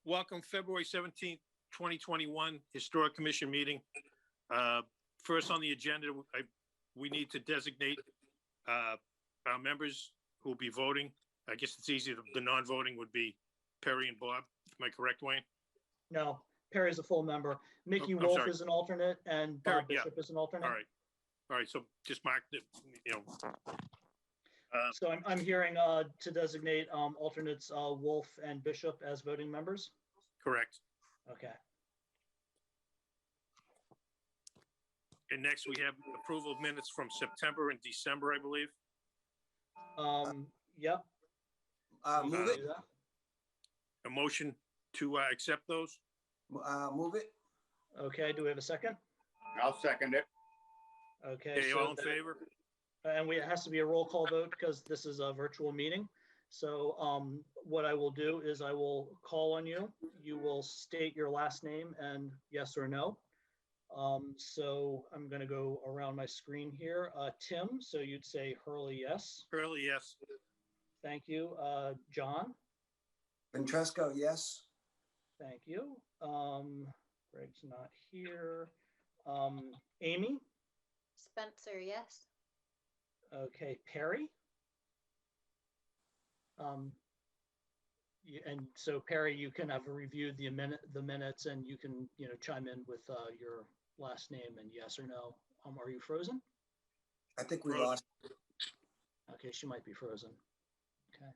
Welcome, February 17th, 2021, Historic Commission meeting. First on the agenda, we need to designate our members who will be voting. I guess it's easy. The non-voting would be Perry and Bob. Am I correct, Wayne? No, Perry's a full member. Mickey I'm Wolf sorry. is an alternate, and Perry, Bob Bishop is an alternate. All right. So just mark it, So I'm hearing to designate alternates Wolf and Bishop as voting members. correct. Okay. And next we have approval of minutes from September and December, I believe. Yep. Move it. A motion to accept those. Move it. Okay. Do we have a second? I'll second it. Okay. Okay, all in favor? And it has to be a roll call vote because this is a virtual meeting. So what I will do is I will call on you. You will state your last name and yes or no. So I'm going to go around my screen here. Tim, so you'd say Hurley, yes. Hurley, yes. Thank you. John. Ventresco, yes. Thank you. Greg's not here. Amy. Spencer, yes. Okay, Perry. And so Perry, you can have reviewed the minutes and you can, chime in with your last name and yes or no. Are you frozen? I think we Frozen. lost. Okay, she might be frozen. Okay.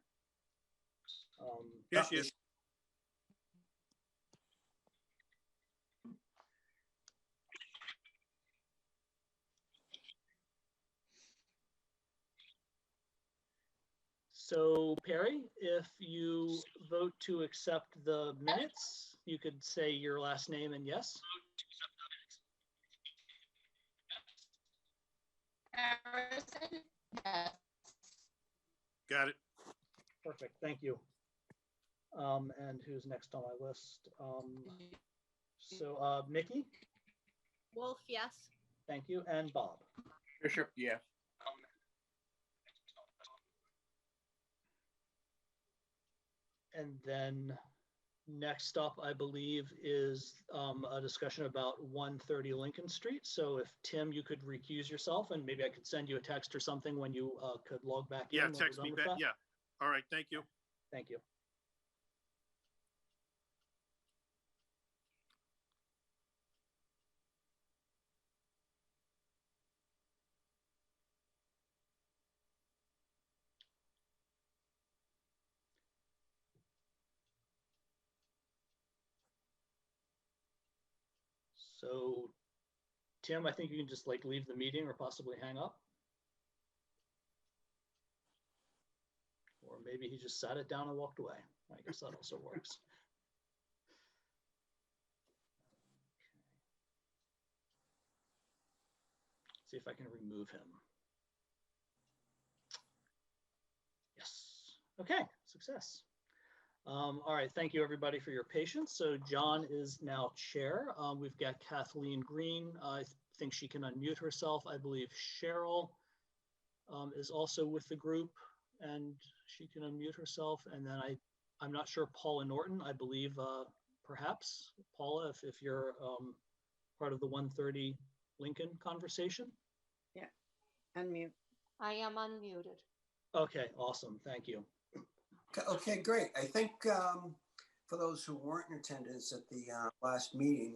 Yes, yes. So Perry, if you vote to accept the minutes, you could say your last name and yes. Harrison, yes. Got it. Perfect, thank you. And who's next on my list? So Mickey, Wolf, yes. thank you, and Bob. Bishop, yes. And then next up, I believe, is a discussion about 130 Lincoln Street. So if Tim, you could recuse yourself and maybe I could send you a text or something when you could log back in. Yeah, when we're text done me with back. that. Yeah. All right, thank you. Thank you. So, Tim, I think you can just leave the meeting or possibly hang up. Or maybe he just sat it down and walked away. I guess that also works. See if I can remove him. Yes. Okay, success. All right, thank you everybody for your patience. So John is now chair. We've got Kathleen Green. I think she can unmute herself. I believe Cheryl is also with the group and she can unmute herself. And then I'm not sure Paula Norton, I believe perhaps Paula, if you're part of the 130 Lincoln conversation. Yeah, unmute. I am unmuted. Okay, awesome, thank you. Okay, great. I think for those who weren't in attendance at the last meeting,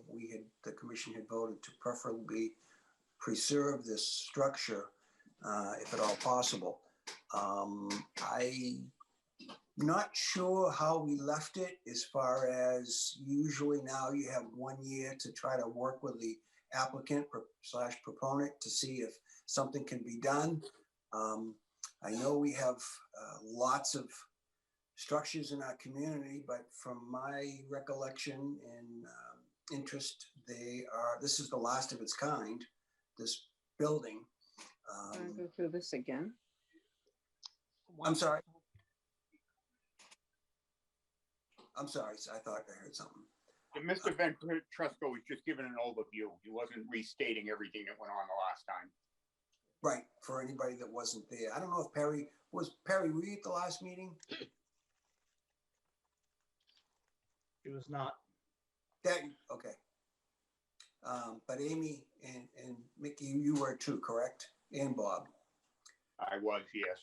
the commission had voted to preferably preserve this structure if at all possible. I'm not sure how we left it as far as usually now you have 1 year to try to work with the applicant / proponent to see if something can be done. I know we have lots of structures in our community, but from my recollection and interest, this is the last of its kind, this building. Can I go through this again? I'm sorry. I thought I heard something. Mr. Ventresco was just giving an overview. He wasn't restating everything that went on the last time. Right, for anybody that wasn't there. I don't know if Perry, were you at the last meeting? She was not. That, okay. But Amy and Mickey, you were too, correct? And Bob. I was, yes.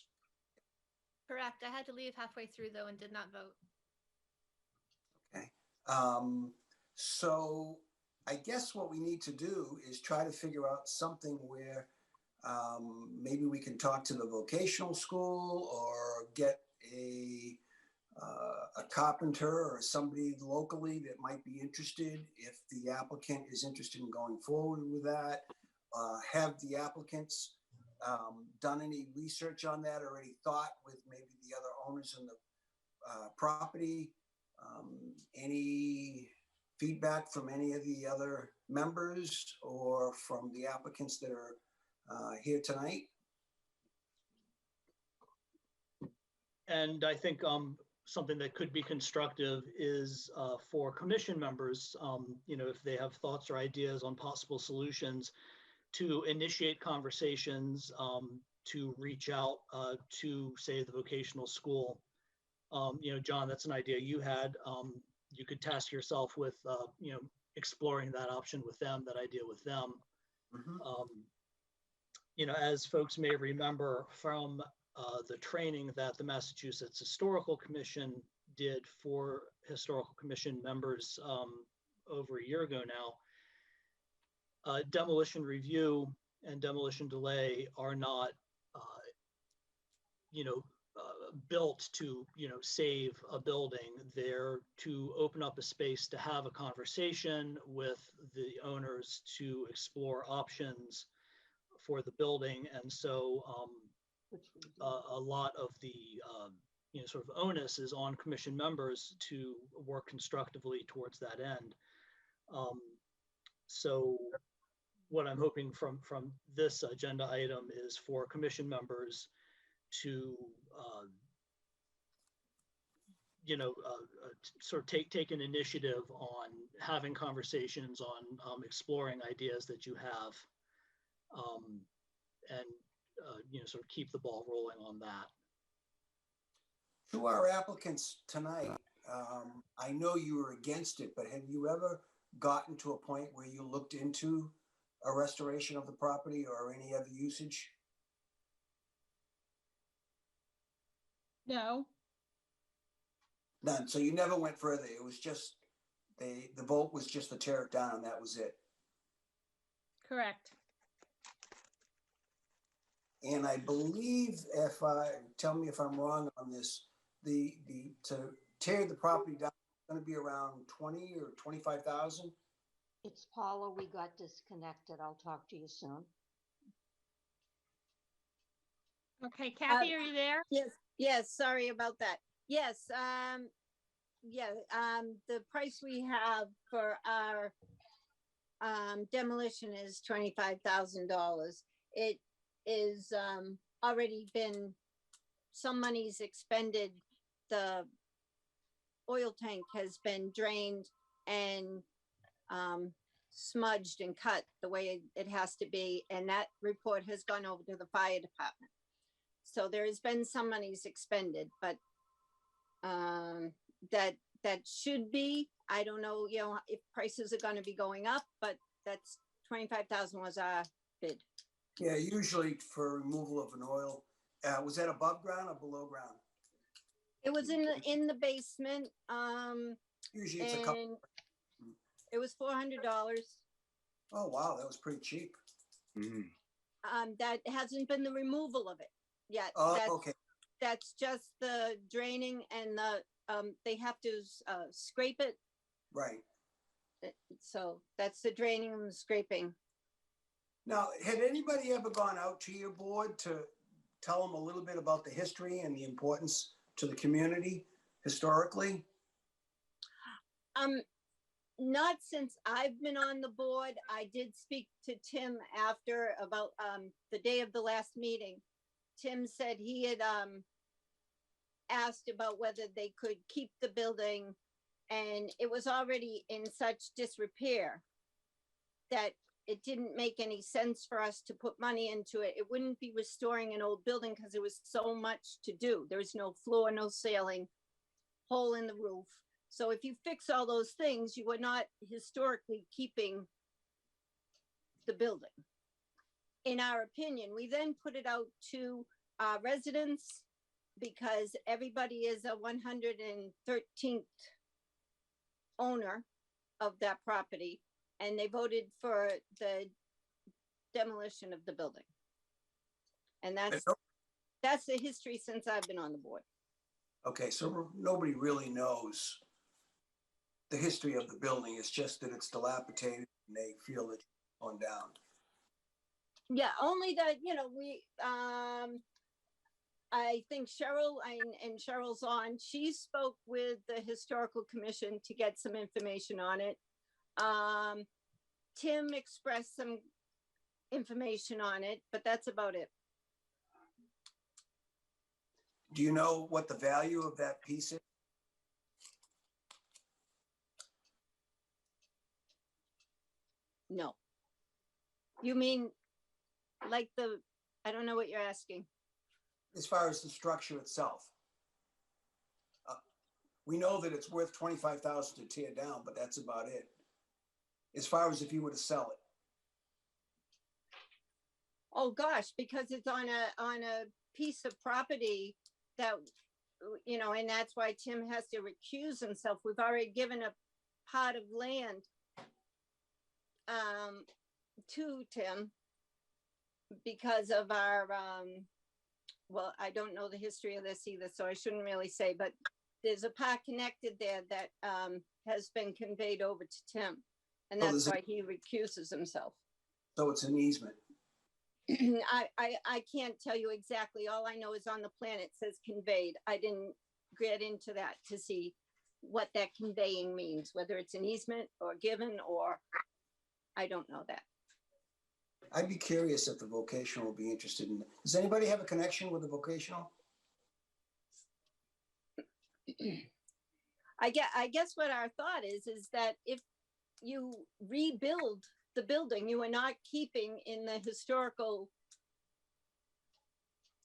Correct. I had to leave halfway through though and did not vote. Okay. So I guess what we need to do is try to figure out something where maybe we can talk to the vocational school or get a carpenter or somebody locally that might be interested if the applicant is interested in going forward with that. Have the applicants done any research on that or any thought with maybe the other owners in the property? Any feedback from any of the other members or from the applicants that are here tonight? And I think something that could be constructive is for commission members, if they have thoughts or ideas on possible solutions, to initiate conversations, to reach out to, say, the vocational school. John, that's an idea you had. You could task yourself with, exploring that option with them, that idea with them. Mm-hmm. As folks may remember from the training that the Massachusetts Historical Commission did for Historical Commission members over a year ago now, demolition review and demolition delay are not, built to, save a building. They're to open up a space to have a conversation with the owners to explore options for the building. And so a lot of the, sort of onus is on commission members to work constructively towards that end. So what I'm hoping from this agenda item is for commission members to sort of take an initiative on having conversations on exploring ideas that you have, and sort of keep the ball rolling on that. To our applicants tonight, I know you were against it, but have you ever gotten to a point where you looked into a restoration of the property or any other usage? No. None. So you never went further. It was just the vote was just to tear it down, and that was it. Correct. And I believe, tell me if I'm wrong on this, to tear the property down is going to be around 20 or 25,000. It's Paula. We got disconnected. I'll talk to you soon. Okay, Kathy, are you there? Yes, sorry about that. Yes, the price we have for our demolition is $25,000. It is already been, some money's expended. The oil tank has been drained and smudged and cut the way it has to be, and that report has gone over to the fire department. So there has been some monies expended, but that should be, I don't know, if prices are going to be going up, but that's 25,000 was our bid. Yeah, usually for removal of an oil, was that above ground or below ground? It was in the basement. Usually it's a couple. It was $400. Oh wow, that was pretty cheap. Mm-hmm. That hasn't been the removal of it yet. Oh, okay. That's just the draining and the they have to scrape it. Right. So that's the draining and the scraping. Now, had anybody ever gone out to your board to tell them a little bit about the history and the importance to the community historically? Not since I've been on the board. I did speak to Tim after about the day of the last meeting. Tim said he had asked about whether they could keep the building, and it was already in such disrepair that it didn't make any sense for us to put money into it. It wouldn't be restoring an old building because there was so much to do. There was no floor, no ceiling, hole in the roof. So if you fix all those things, you are not historically keeping the building. In our opinion, we then put it out to residents because everybody is a 113th owner of that property, and they voted for the demolition of the building. And that's the history since I've been on the board. Okay, so nobody really knows the history of the building. It's just that it's dilapidated and they feel it's going down. Yeah, only that, we, I think Cheryl and Cheryl's on, she spoke with the historical commission to get some information on it. Tim expressed some information on it, but that's about it. Do you know what the value of that piece is? No. You mean like I don't know what you're asking. As far as the structure itself? We know that it's worth $25,000 to tear down, but that's about it. As far as if you were to sell it. Oh gosh, because it's on a piece of property that, and that's why Tim has to recuse himself. We've already given a pot of land to Tim because of our, well, I don't know the history of this either, so I shouldn't really say, but there's a pot connected there that has been conveyed over to Tim, and that's why he recuses himself. So it's an easement. I can't tell you exactly. All I know is on the plan it says conveyed. I didn't get into that to see what that conveying means, whether it's an easement or given, or I don't know that. I'd be curious if the vocational will be interested in it. Does anybody have a connection with the vocational? I guess what our thought is that if you rebuild the building, you are not keeping in the historical.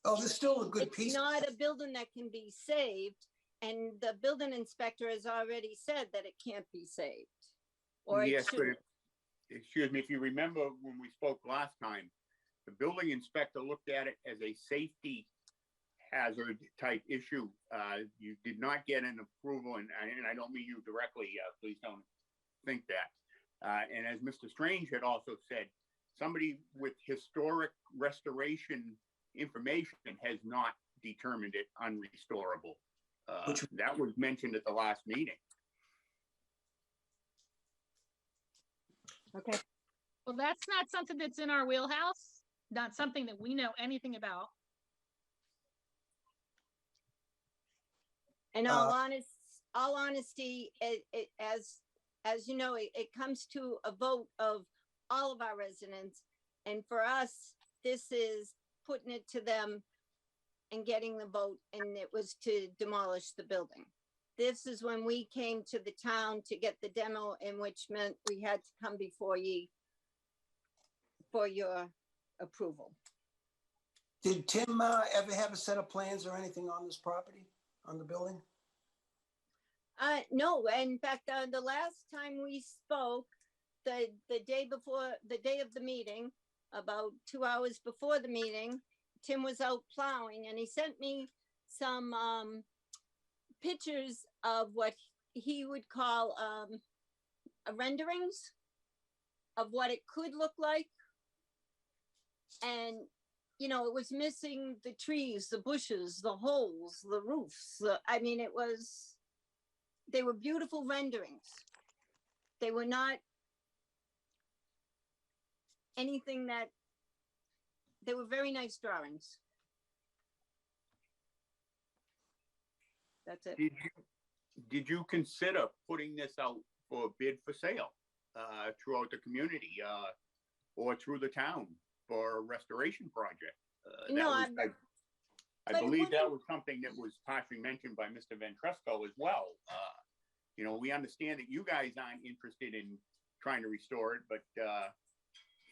Oh, there's still a good piece. It's not a building that can be saved, and the building inspector has already said that it can't be saved. Or yes, it shouldn't. but excuse me, if you remember when we spoke last time, the building inspector looked at it as a safety hazard type issue. You did not get an approval, and I don't mean you directly, please don't think that. And as Mr. Strange had also said, somebody with historic restoration information has not determined it unrestorable. That was mentioned at the last meeting. Okay. Well, that's not something that's in our wheelhouse, not something that we know anything about. In all honesty, as you know, it comes to a vote of all of our residents. And for us, this is putting it to them and getting the vote, and it was to demolish the building. This is when we came to the town to get the demo, in which meant we had to come before ye for your approval. Did Tim ever have a set of plans or anything on this property, on the building? No, in fact, the last time we spoke, the day of the meeting, about 2 hours before the meeting, Tim was out plowing, and he sent me some pictures of what he would call renderings of what it could look like. And, it was missing the trees, the bushes, the holes, the roofs. They were beautiful renderings. They were not anything they were very nice drawings. That's it. Did you consider putting this out for a bid for sale throughout the community or through the town for a restoration project? I believe that was something that was partially mentioned by Mr. Ventresco as well. We understand that you guys aren't interested in trying to restore it, but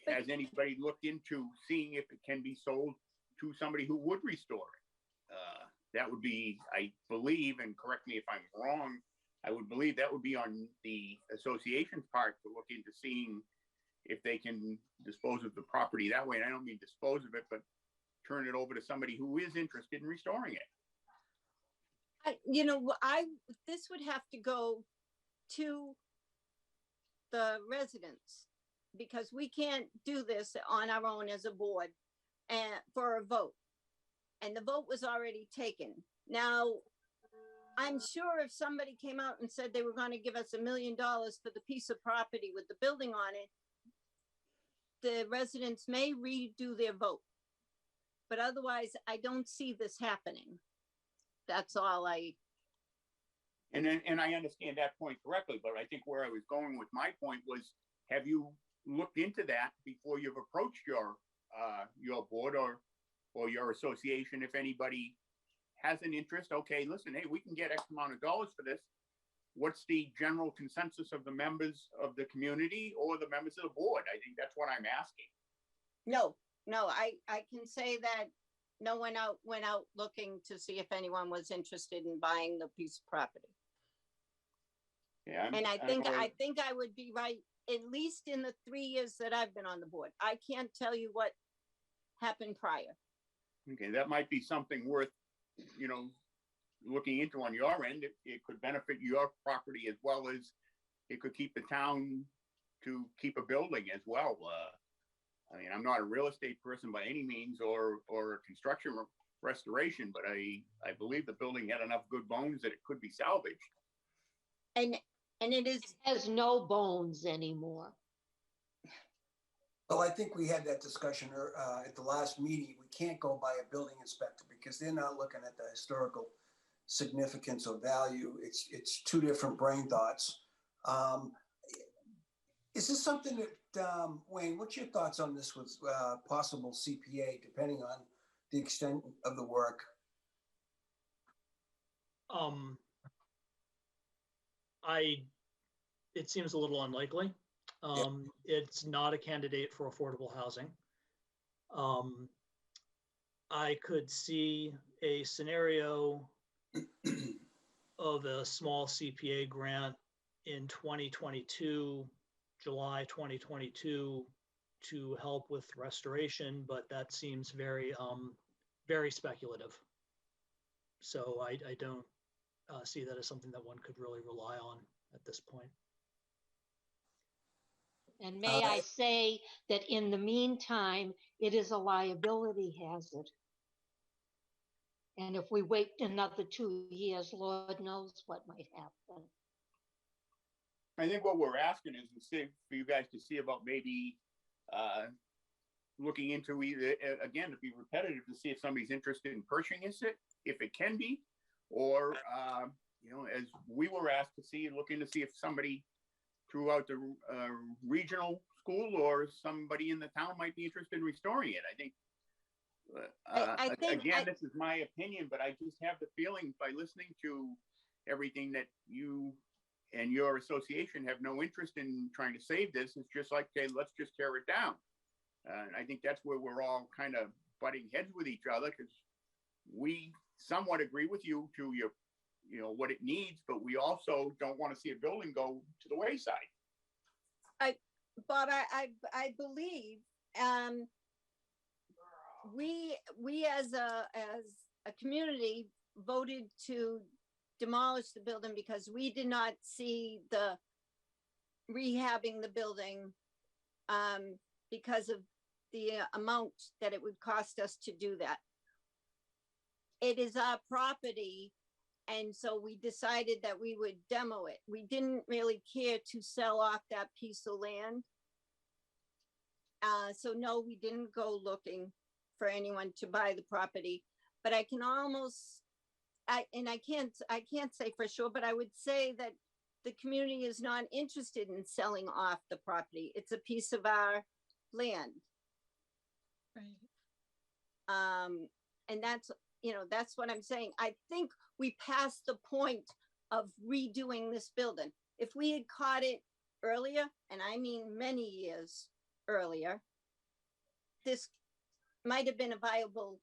has anybody looked into seeing if it can be sold to somebody who would restore it? That would be, I believe, and correct me if I'm wrong, I would believe that would be on the association's part to look into seeing if they can dispose of the property that way. And I don't mean dispose of it, but turn it over to somebody who is interested in restoring it. This would have to go to the residents, because we can't do this on our own as a board and for a vote. And the vote was already taken. Now, I'm sure if somebody came out and said they were going to give us $1 million for the piece of property with the building on it, the residents may redo their vote. But otherwise, I don't see this happening. That's all And I understand that point correctly, but I think where I was going with my point was, have you looked into that before you've approached your board or your association? If anybody has an interest, okay, listen, hey, we can get X amount of dollars for this. What's the general consensus of the members of the community or the members of the board? I think that's what I'm asking. No, I can say that no one went out looking to see if anyone was interested in buying the piece of property. Yeah, and I think I would be right, at least in the 3 years that I've been on the board. I can't tell you what happened prior. Okay, that might be something worth, looking into on your end. It could benefit your property as well as it could keep the town to keep a building as well. I mean, I'm not a real estate person by any means or construction restoration, but I believe the building had enough good bones that it could be salvaged. And it has no bones anymore. Well, I think we had that discussion at the last meeting. We can't go by a building inspector because they're not looking at the historical significance or value. It's two different brain thoughts. Is this something that, Wayne, what's your thoughts on this with possible CPA, depending on the extent of the work? It seems a little unlikely. It's not a candidate for affordable housing. I could see a scenario of a small CPA grant in 2022, July 2022, to help with restoration, but that seems very, very speculative. So I don't see that as something that one could really rely on at this point. And may I say that in the meantime, it is a liability hazard. And if we wait another 2 years, Lord knows what might happen. I think what we're asking is for you guys to see about maybe looking into either, again, to be repetitive, to see if somebody's interested in purchasing it, if it can be, or, as we were asked to see, looking to see if somebody throughout the regional school or somebody in the town might be interested in restoring it. I think, this is my opinion, but I just have the feeling by listening to everything that you and your association have no interest in trying to save this. It's just like, okay, let's just tear it down. And I think that's where we're all kind of butting heads with each other, because we somewhat agree with you to your, what it needs, but we also don't want to see a building go to the wayside. Bob, I believe we as a community voted to demolish the building because we did not see the rehabbing the building because of the amount that it would cost us to do that. It is our property, and so we decided that we would demo it. We didn't really care to sell off that piece of land. So no, we didn't go looking for anyone to buy the property, but I can almost, I can't say for sure, but I would say that the community is not interested in selling off the property. It's a piece of our land. Right. And that's what I'm saying. I think we passed the point of redoing this building. If we had caught it earlier, and I mean many years earlier, this might have been a viable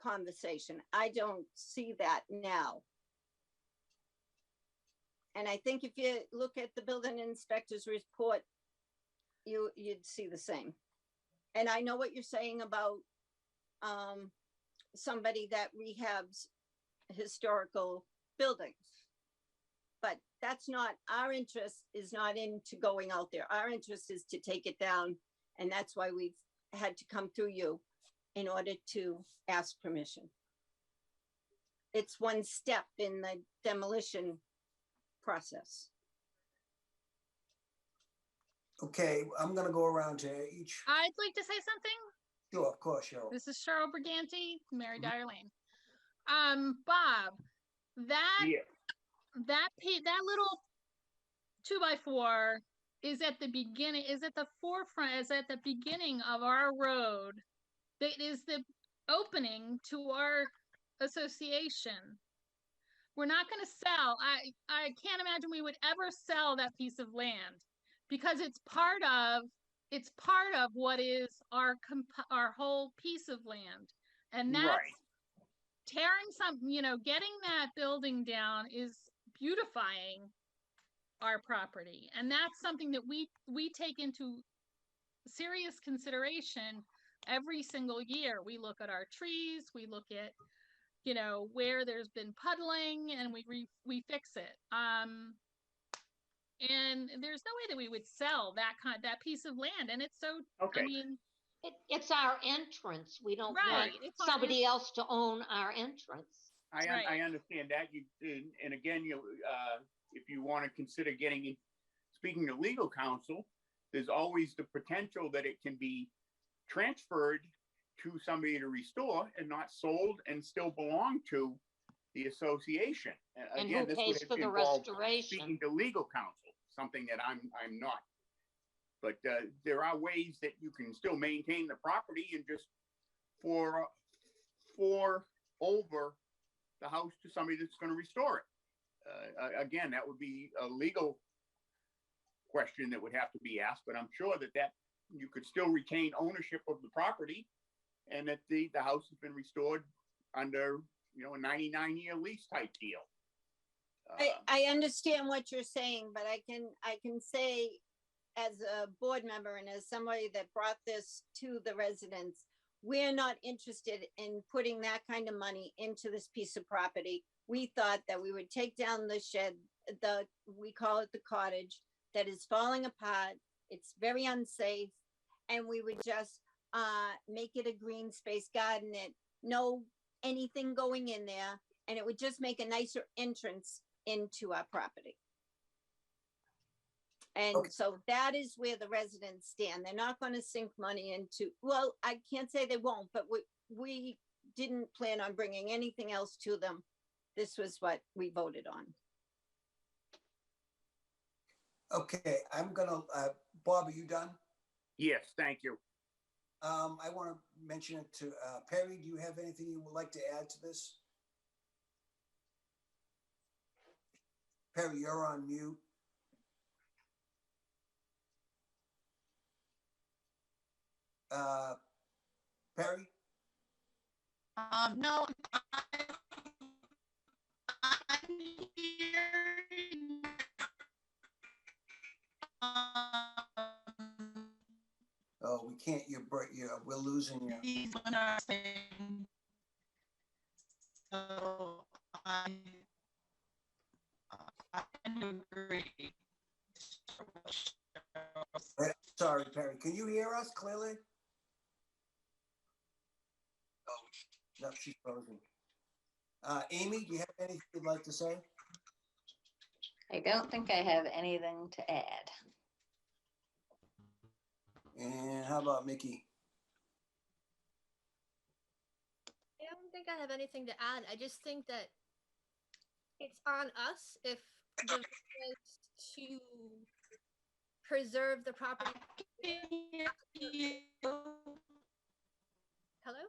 conversation. I don't see that now. And I think if you look at the building inspector's report, you'd see the same. And I know what you're saying about somebody that rehabs historical buildings. But that's not, our interest is not into going out there. Our interest is to take it down. And that's why we've had to come through you in order to ask permission. It's one step in the demolition process. Okay, I'm gonna go around to each. I'd like to say something. Sure, of course, Cheryl. This is Cheryl Briganti, Mary Mhm. Dyer Lane. Bob, that Yeah, that little 2x4 is at the beginning, is at the forefront, is at the beginning of our road. That is the opening to our association. We're not going to sell. I can't imagine we would ever sell that piece of land because it's part of what is our whole piece of land. And that's right. tearing getting that building down is beautifying our property. And that's something that we take into serious consideration every single year. We look at our trees, we look at, where there's been puddling, and we fix it. And there's no way that we would sell that piece of land. And it's so, Okay. I mean, It's our entrance. We don't right. want It's our somebody else to own our entrance. I Right. understand that. And again, if you want to consider speaking to legal counsel, there's always the potential that it can be transferred to somebody to restore and not sold and still belong to the association. And Again, who this pays would for the involve restoration? speaking to legal counsel, something that I'm not. But there are ways that you can still maintain the property and just for over the house to somebody that's going to restore it. Again, that would be a legal question that would have to be asked, but I'm sure that you could still retain ownership of the property and that the house has been restored under, a 99-year lease type deal. I understand what you're saying, but I can say as a board member and as somebody that brought this to the residents, we're not interested in putting that kind of money into this piece of property. We thought that we would take down the shed, we call it the cottage, that is falling apart. It's very unsafe. And we would just make it a green space, garden it, no anything going in there. And it would just make a nicer entrance into our property. And Okay. so that is where the residents stand. They're not going to sink money into, well, I can't say they won't, but we didn't plan on bringing anything else to them. This was what we voted on. Okay, I'm gonna, Bob, are you done? Yes, thank you. I want to mention it to Perry. Do you have anything you would like to add to this? Perry, you're on mute. Perry? No, I'm here. Oh, we can't, we're losing you. These one are saying, so I agree. Sorry, Perry. Can you hear us clearly? Oh, no, she's frozen. Amy, do you have anything you'd like to say? I don't think I have anything to add. And how about Mickey? I don't think I have anything to add. I just think that it's on us if the residents to preserve the property. Hello?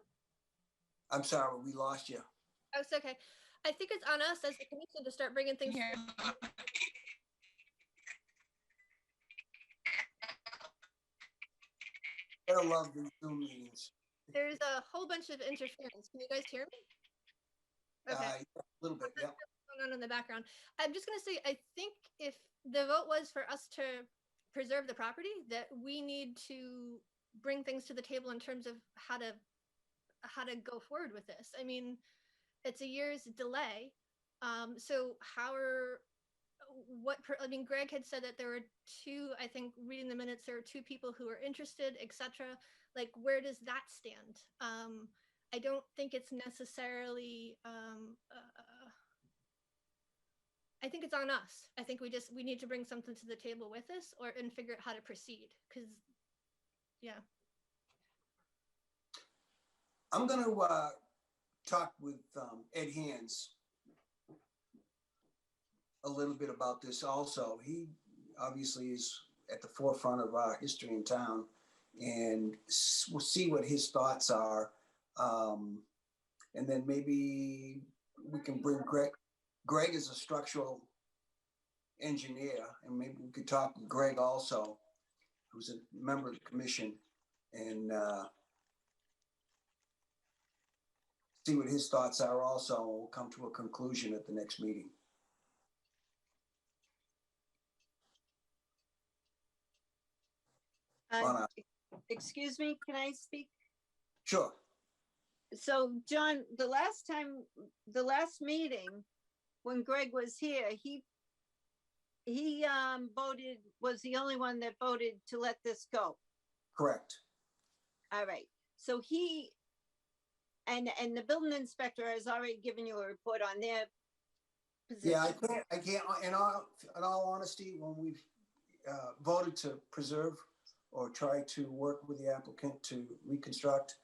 I'm sorry, we lost you. Oh, it's okay. I think it's on us as the commission to start bringing things. Here. I love these Zoom meetings. There's a whole bunch of interference. Can you guys hear me? Okay. A little bit, yeah. On going on in the background. I'm just going to say, I think if the vote was for us to preserve the property, that we need to bring things to the table in terms of how to go forward with this. I mean, it's a year's delay. So I mean, Greg had said that there were two, I think reading the minutes, there were two people who were interested, etc. Like, where does that stand? I don't think it's necessarily, I think it's on us. I think we need to bring something to the table with this and figure out how to proceed. Cause yeah. I'm gonna talk with Ed Hands a little bit about this also. He obviously is at the forefront of our history in town, and we'll see what his thoughts are. And then maybe we can bring Greg. Greg is a structural engineer, and maybe we could talk with Greg also, who's a member of the commission, and see what his thoughts are also, and we'll come to a conclusion at the next meeting. Excuse me, can I speak? Sure. So John, the last meeting, when Greg was here, he voted, was the only one that voted to let this go. Correct. All right. So he, and the building inspector has already given you a report on their position. Yeah, I can't, in all honesty, when we've voted to preserve or try to work with the applicant to reconstruct,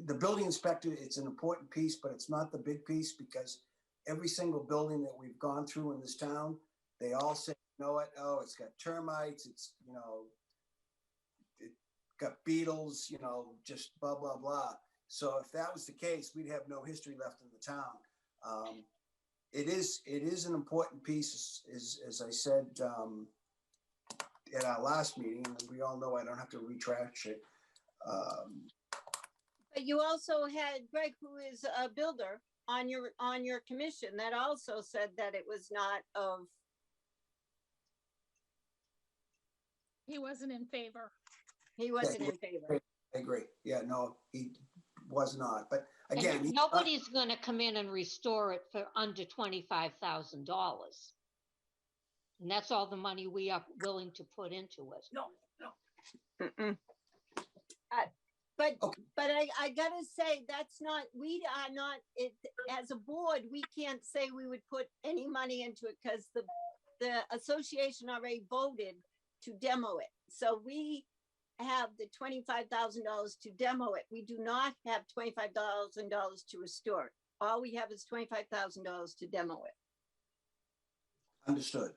the building inspector, it's an important piece, but it's not the big piece, because every single building that we've gone through in this town, they all say, you know what, oh, it's got termites, it's, you know, it got beetles, you know, just blah, blah, blah. So if that was the case, we'd have no history left in the town. It is an important piece, as I said at our last meeting, and we all know I don't have to retract it. But you also had Greg, who is a builder, on your commission, that also said that it was not of. He wasn't in favor. He wasn't in favor. I agree. Yeah, no, he was not. But again, and nobody's going to come in and restore it for under $25,000. And that's all the money we are willing to put into it. No. Mm-mm. But I gotta say, that's not, we are not, it, as a board, we can't say we would put any money into it, because the association already voted to demo it. So we have the $25,000 to demo it. We do not have $25,000 to restore it. All we have is $25,000 to demo it. Understood.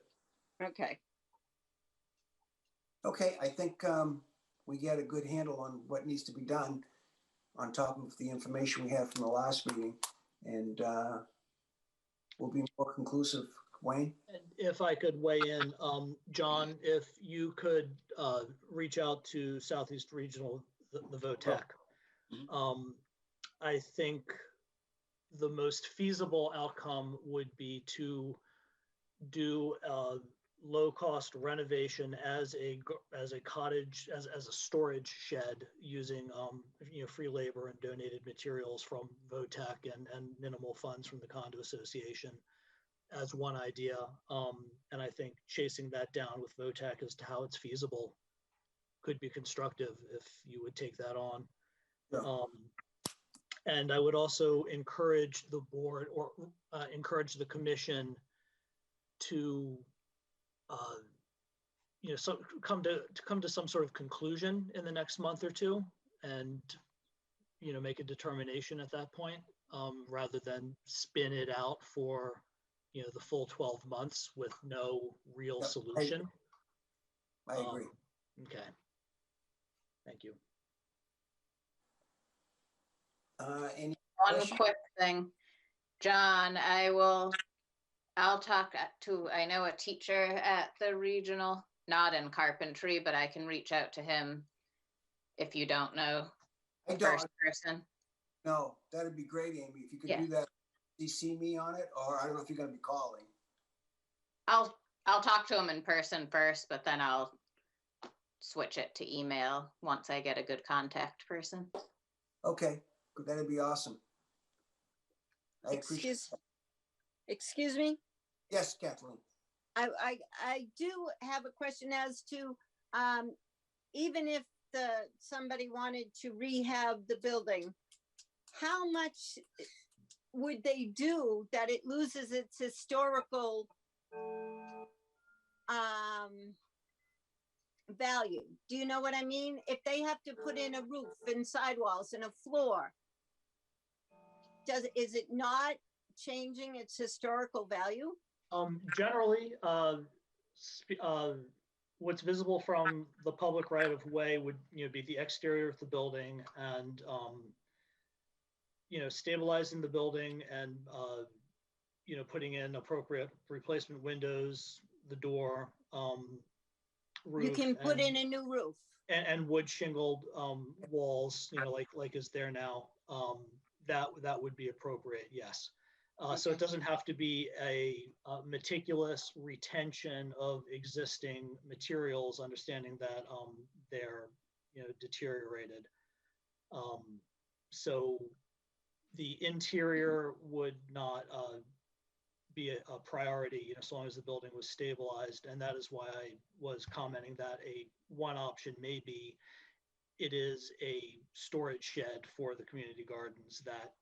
Okay. Okay, I think we get a good handle on what needs to be done on top of the information we have from the last meeting, and we'll be more conclusive. Wayne? And if I could weigh in, John, if you could reach out to Southeast Regional, the VOTEC. I think the most feasible outcome would be to do low-cost renovation as a cottage, as a storage shed, using free labor and donated materials from VOTEC and minimal funds from the condo association, as one idea. And I think chasing that down with VOTEC as to how it's feasible could be constructive if you would take that on. Yeah. And I would also encourage the board, or encourage the commission to come to some sort of conclusion in the next month or two, and make a determination at that point, rather than spin it out for the full 12 months with no real solution. I agree. Okay. Thank you. Any One questions? quick thing, John, I'll talk to, I know a teacher at the regional, not in carpentry, but I can reach out to him if you don't know the first person. No, that'd be great, Amy, if you could do that. CC me on it, or I don't know if you're gonna be calling. I'll talk to him in person first, but then I'll switch it to email once I get a good contact person. Okay, that'd be awesome. I appreciate that. Excuse me? Yes, Kathleen. I do have a question as to, even if somebody wanted to rehab the building, how much would they do that it loses its historical value? Do you know what I mean? If they have to put in a roof and sidewalls and a floor, is it not changing its historical value? Generally, what's visible from the public right of way would, be the exterior of the building, and stabilizing the building and putting in appropriate replacement windows, the door, roof. You can put in a new roof. And wood shingled walls, like is there now. That would be appropriate, yes. So it doesn't have to be a meticulous retention of existing materials, understanding that they're deteriorated. So the interior would not be a priority, so long as the building was stabilized. And that is why I was commenting that one option may be it is a storage shed for the community gardens that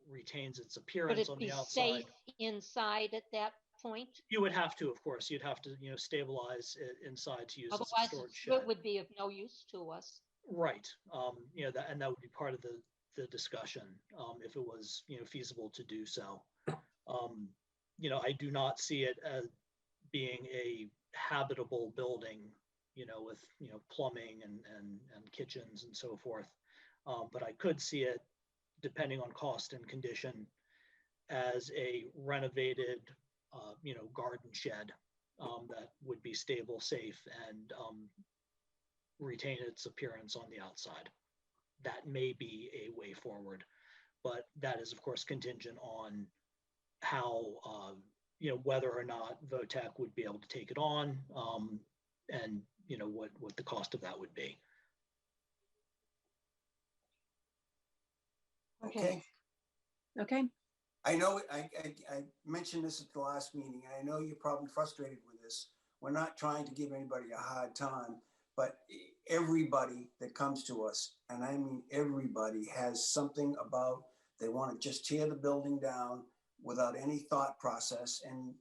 retains its appearance on the outside. Would it be safe inside at that point? You would have to, of course, you'd have to stabilize it inside to use as a Otherwise, storage shed. it would be of no use to us. Right. That would be part of the discussion, if it was feasible to do so. I do not see it as being a habitable building, with plumbing and kitchens and so forth. But I could see it, depending on cost and condition, as a renovated garden shed that would be stable, safe, and retain its appearance on the outside. That may be a way forward, but that is, of course, contingent on how whether or not VOTEC would be able to take it on, and what the cost of that would be. Okay. Okay. I know I mentioned this at the last meeting. I know you're probably frustrated with this. We're not trying to give anybody a hard time, but everybody that comes to us, and I mean everybody, has something about they want to just tear the building down without any thought process. And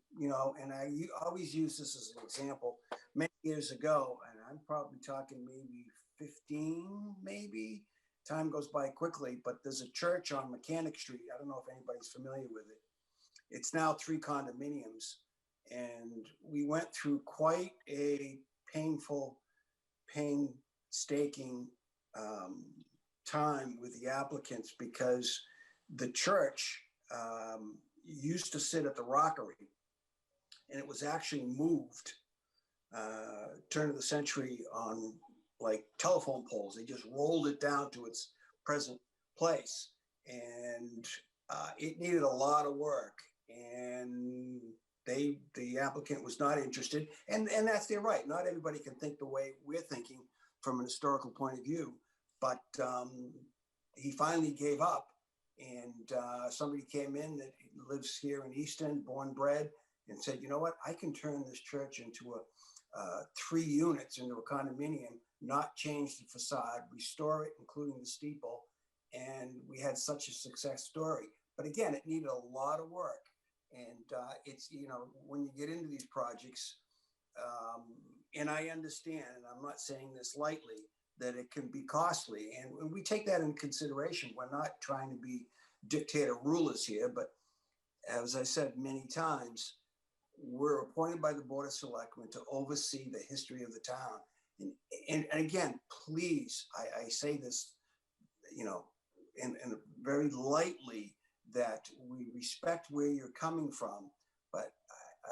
I always use this as an example. Many years ago, and I'm probably talking maybe 15, maybe. Time goes by quickly, but there's a church on Mechanic Street. I don't know if anybody's familiar with it. It's now 3 condominiums. And we went through quite a painstaking time with the applicants, because the church used to sit at the Rockery, and it was actually moved turn of the century on like telephone poles. They just rolled it down to its present place, and it needed a lot of work, and the applicant was not interested, and that's their right. Not everybody can think the way we're thinking from an historical point of view, but he finally gave up, and somebody came in that lives here in Easton, born bred, and said, you know what, I can turn this church into a 3 units into a condominium, not change the facade, restore it, including the steeple. And we had such a success story. But again, it needed a lot of work. And it's, when you get into these projects, and I understand, and I'm not saying this lightly, that it can be costly. And we take that into consideration. We're not trying to be dictator rulers here, but as I said many times, we're appointed by the Board of Selectmen to oversee the history of the town. And again, please, I say this, and very lightly, that we respect where you're coming from, but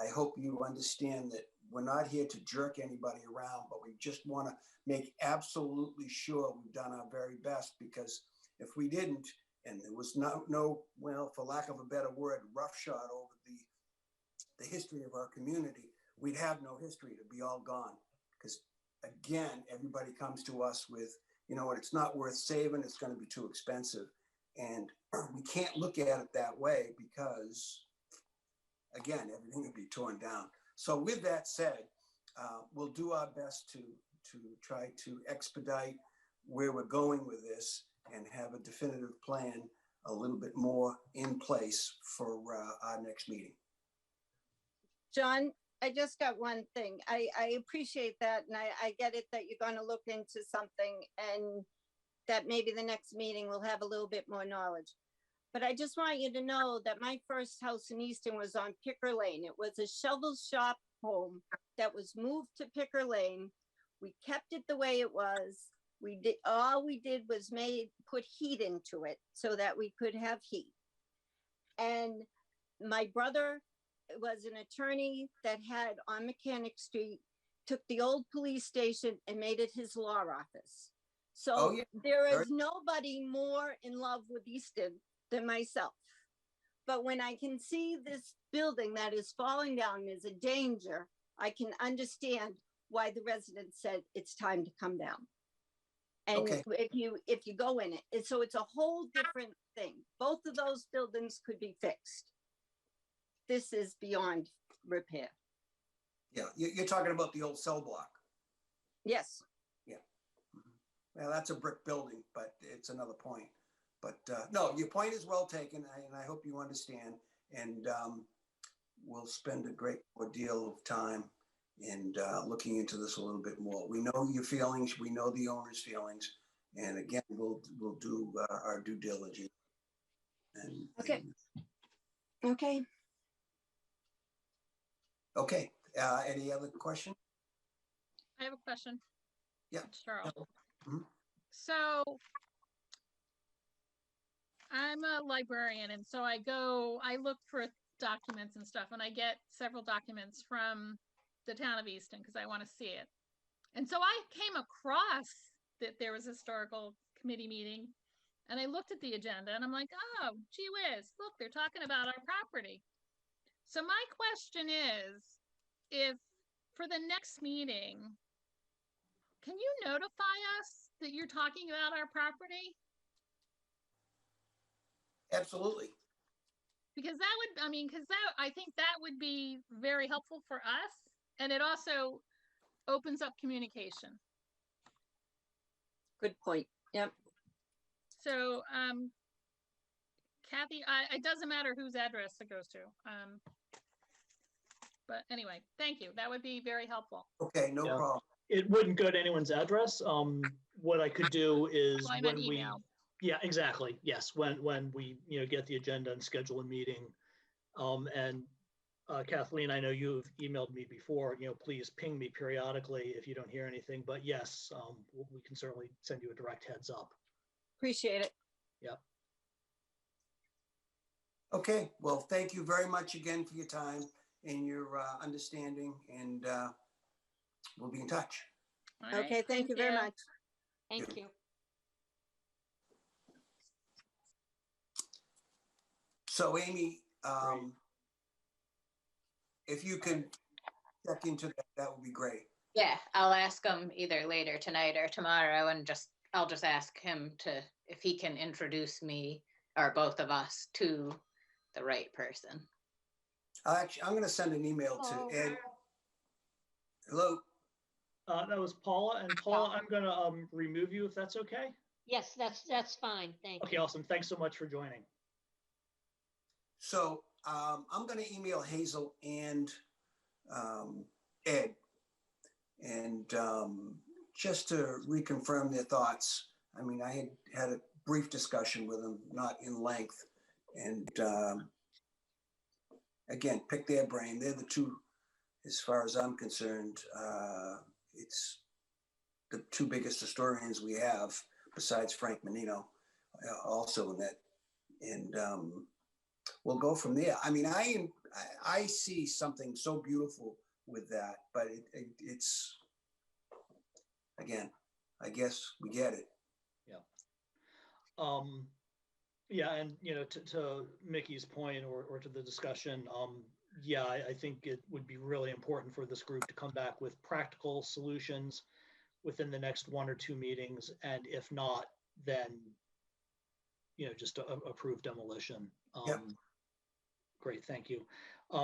I hope you understand that we're not here to jerk anybody around, but we just want to make absolutely sure we've done our very best, because if we didn't, and there was well, for lack of a better word, roughshod over the history of our community, we'd have no history. It'd be all gone. Because again, everybody comes to us with, you know what, it's not worth saving. It's going to be too expensive. And we can't look at it that way because, again, everything would be torn down. So with that said, we'll do our best to try to expedite where we're going with this and have a definitive plan a little bit more in place for our next meeting. John, I just got one thing. I appreciate that, and I get it that you're going to look into something and that maybe the next meeting will have a little bit more knowledge. But I just want you to know that my first house in Easton was on Picker Lane. It was a shovel shop home that was moved to Picker Lane. We kept it the way it was. All we did was put heat into it so that we could have heat. And my brother was an attorney that had on Mechanic Street, took the old police station and made it his law office. So there is nobody more in love with Easton than myself. But when I can see this building that is falling down is a danger, I can understand why the residents said it's time to come down. And if you go in it, so it's a whole different thing. Both of those buildings could be fixed. This is beyond repair. Yeah, you're talking about the old cell block. Yes. Yeah. Well, that's a brick building, but it's another point. But no, your point is well taken, and I hope you understand. And we'll spend a great deal of time in looking into this a little bit more. We know your feelings. We know the owner's feelings. And again, we'll do our due diligence. And, okay. Okay. Okay. Any other question? I have a question. Yeah. Cheryl. Mm-hmm. So I'm a librarian, and so I look for documents and stuff, and I get several documents from the town of Easton because I want to see it. And so I came across that there was a historical committee meeting, and I looked at the agenda and I'm like, oh, gee whiz, look, they're talking about our property. So my question is, if for the next meeting, can you notify us that you're talking about our property? Absolutely. Because that would, I think that would be very helpful for us. And it also opens up communication. Good point. Yep. So, Kathy, it doesn't matter whose address it goes to. But anyway, thank you. That would be very helpful. Okay, no problem. It wouldn't go to anyone's address. What I could do is when we, email. yeah, exactly. Yes, when we get the agenda and schedule a meeting. And Kathleen, I know you've emailed me before. Please ping me periodically if you don't hear anything. But yes, we can certainly send you a direct heads up. Appreciate it. Yep. Okay. Well, thank you very much again for your time and your understanding, and we'll be in touch. All right, Okay. Thank you very much. Thank you. So, Amy, if you can check into that, that would be great. Yeah, I'll ask him either later tonight or tomorrow, and I'll just ask him if he can introduce me or both of us to the right person. Actually, I'm going to send an email to Ed. Hello. That was Paula, and Paula, I'm going to remove you if that's okay. Yes, that's fine. Thank you. Okay, awesome. Thanks so much for joining. So I'm going to email Hazel and Ed, and just to reconfirm their thoughts. I mean, I had a brief discussion with them, not in length, and again, pick their brain. They're the two, as far as I'm concerned. It's the two biggest historians we have, besides Frank Menino, also in that, and we'll go from there. I mean, I see something so beautiful with that, but it's, again, I guess we get it. Yeah. Yeah, and to Mickey's point or to the discussion, yeah, I think it would be really important for this group to come back with practical solutions within the next 1 or 2 meetings, and if not, then just approve demolition. Yep. Great, thank you.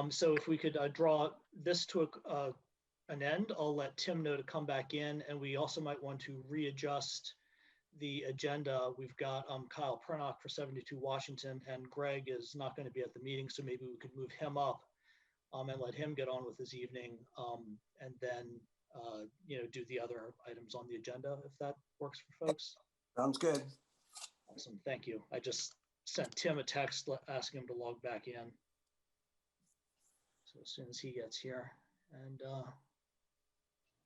So if we could draw this to an end, I'll let Tim know to come back in, and we also might want to readjust the agenda. We've got Kyle Pernock for 72 Washington, and Greg is not going to be at the meeting, so maybe we could move him up and let him get on with his evening, and then do the other items on the agenda if that works for folks. Sounds good. Awesome, thank you. I just sent Tim a text asking him to log back in. So as soon as he gets here, and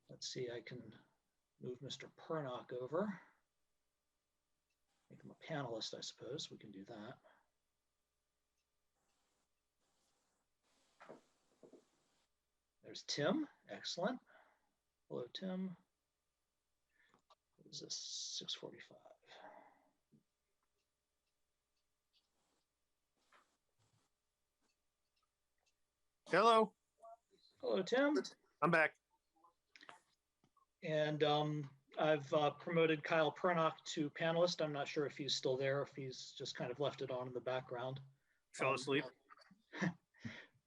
let's see, I can move Mr. Pernock over. Make him a panelist, I suppose. We can do that. There's Tim, excellent. Hello, Tim. What is this, 6:45? Hello, Hello, Tim. I'm back. And I've promoted Kyle Pernock to panelist. I'm not sure if he's still there, if he's just kind of left it on in the background. Fell asleep.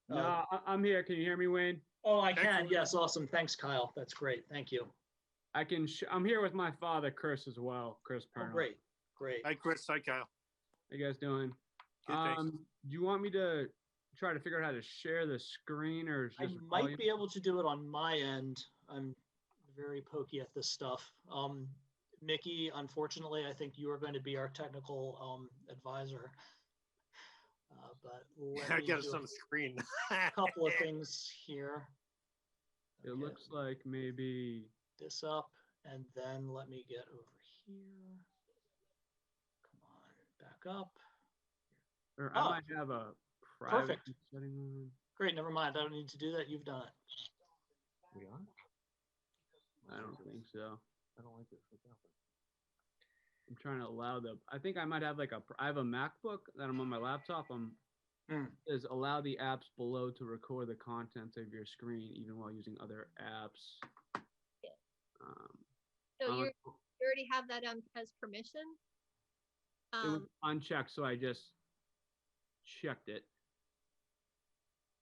No, I'm here. Can you hear me, Wayne? Oh, I can. Excellent. Yes, awesome. Thanks, Kyle. That's great. Thank you. I'm here with my father, Chris, as well. Chris Oh, Pernock. great, great. Hi, Chris. Hi, Kyle. How you guys doing? Good, thanks. Do you want me to try to figure out how to share the screen, or I just might be able to do it on my end. I'm very pokey at this stuff. Mickey, unfortunately, I think you are going to be our technical advisor. But let I me got us do on the screen. a couple of things here. It Okay, looks like maybe. this up, and then let me get over here. Come on, back up. Or Oh, I might have a private perfect. setting on. Great, never mind. I don't need to do that. You've done it. We are? I don't think so. I don't like it. I'm trying to allow I think I might have I have a MacBook that I'm on my laptop. Hmm. Says allow the apps below to record the contents of your screen even while using other apps. Yeah. Um, So I'm you already have that as permission? It was unchecked, so I just checked it.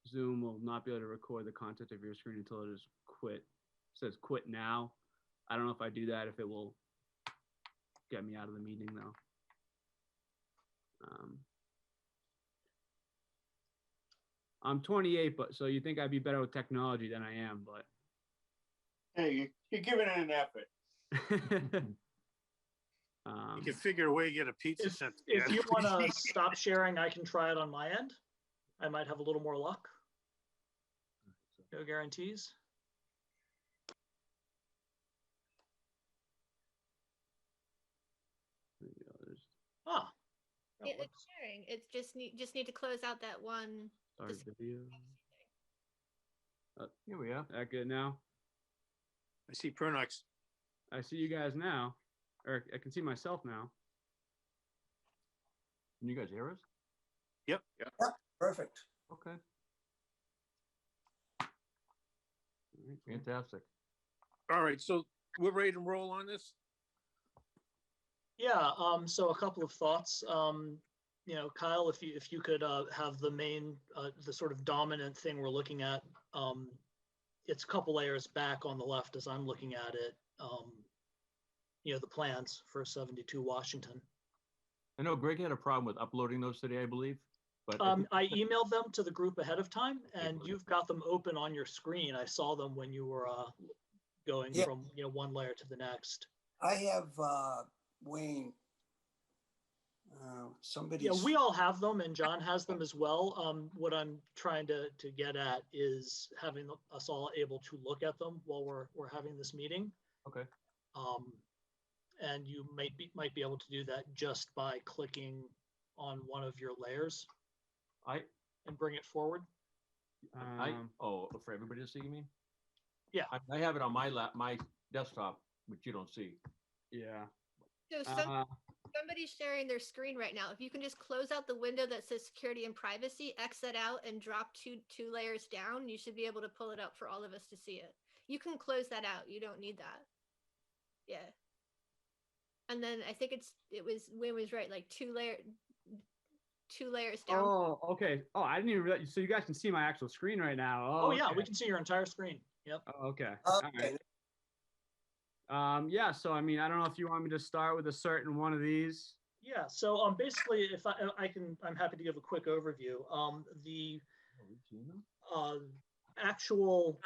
Zoom will not be able to record the content of your screen until it is quit. It says quit now. I don't know if I do that, if it will get me out of the meeting though. I'm 28, but so you think I'd be better with technology than I am, but. Hey, you're giving it an effort. You can figure a way to get a pizza sent. If you want to stop sharing, I can try it on my end. I might have a little more luck. No guarantees. Ah, that It's works. sharing. It's just need to close out that one. Start This- video. Here we are. That good now? I see Pernox. I see you guys now, or I can see myself now. Can you guys hear us? Yep. Perfect. Okay. All right, cool. Fantastic. All right, so we're ready to roll on this. Yeah. So a couple of thoughts. Kyle, if you could have the main, the sort of dominant thing we're looking at. It's a couple layers back on the left as I'm looking at it. The plans for 72 Washington. I know Greg had a problem with uploading those today, I believe, but I emailed them to the group ahead of time, and you've got them open on your screen. I saw them when you were going Yeah. from one layer to the next. I have Wayne. Somebody's. Yeah, we all have them, and John has them as well. What I'm trying to get at is having us all able to look at them while we're having this meeting. okay. And you might be able to do that just by clicking on one of your layers and bring it forward. For everybody to see, you mean? Yeah. I have it on my desktop, which you don't see. Yeah. So Somebody's sharing their screen right now. If you can just close out the window that says security and privacy, exit out and drop two layers down, you should be able to pull it up for all of us to see it. You can close that out. You don't need that. Yeah. And then I think Wayne was right, like two layers down. Oh, okay. Oh, I didn't even realize. So you guys can see my actual screen right now. Oh yeah, okay. we can see your entire screen. Yep. Oh, okay. All Okay. right. Yeah. So I mean, I don't know if you want me to start with a certain one of these. Yeah. So basically, if I'm happy to give a quick overview. The actual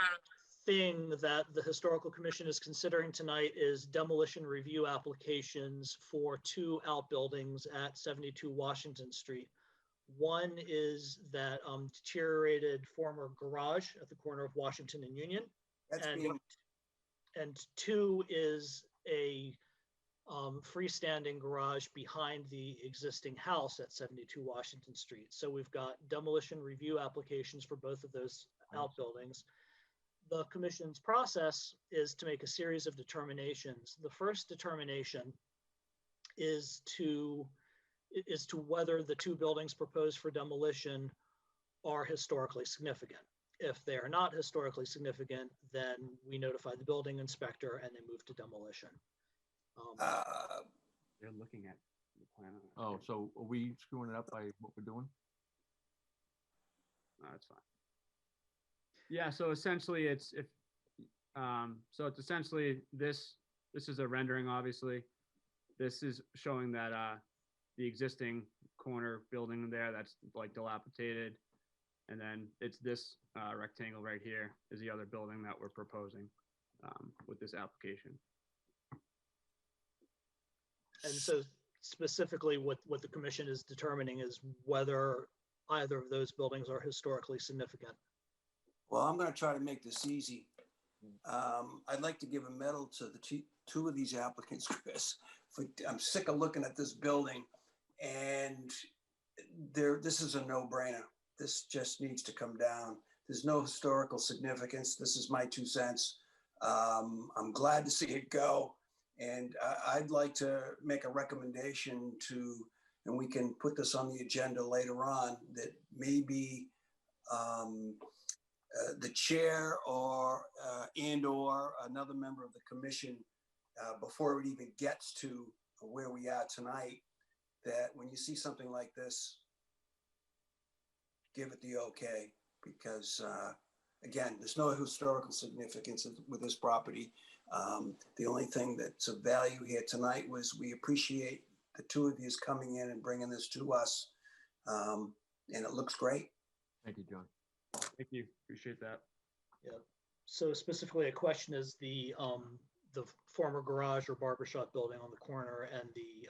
thing that the Historical Commission is considering tonight is demolition review applications for two outbuildings at 72 Washington Street. One is that deteriorated former garage at the corner of Washington and Union. And two is a freestanding garage behind the existing house at 72 Washington Street. So we've got demolition review applications for both of those outbuildings. The commission's process is to make a series of determinations. The first determination is to whether the two buildings proposed for demolition are historically significant. If they are not historically significant, then we notify the building inspector and they move to demolition. They're looking at the plan. Oh, so are we screwing it up by what we're doing? No, that's fine. Yeah, so essentially it's essentially this is a rendering, obviously. This is showing that the existing corner building there that's like dilapidated, and then it's this rectangle right here is the other building that we're proposing with this application. And so specifically what the commission is determining is whether either of those buildings are historically significant. Well, I'm going to try to make this easy. I'd like to give a medal to the two of these applicants, Chris. I'm sick of looking at this building, and this is a no-brainer. This just needs to come down. There's no historical significance. This is my 2 cents. I'm glad to see it go, and I'd like to make a recommendation and we can put this on the agenda later on, that maybe the chair or another member of the commission, before it even gets to where we are tonight, that when you see something like this, give it the okay, because again, there's no historical significance with this property. The only thing that's of value here tonight was we appreciate the two of you coming in and bringing this to us, and it looks great. Thank you, John. Thank you. Appreciate that. Yeah. So specifically, a question is the former garage or barbershop building on the corner and the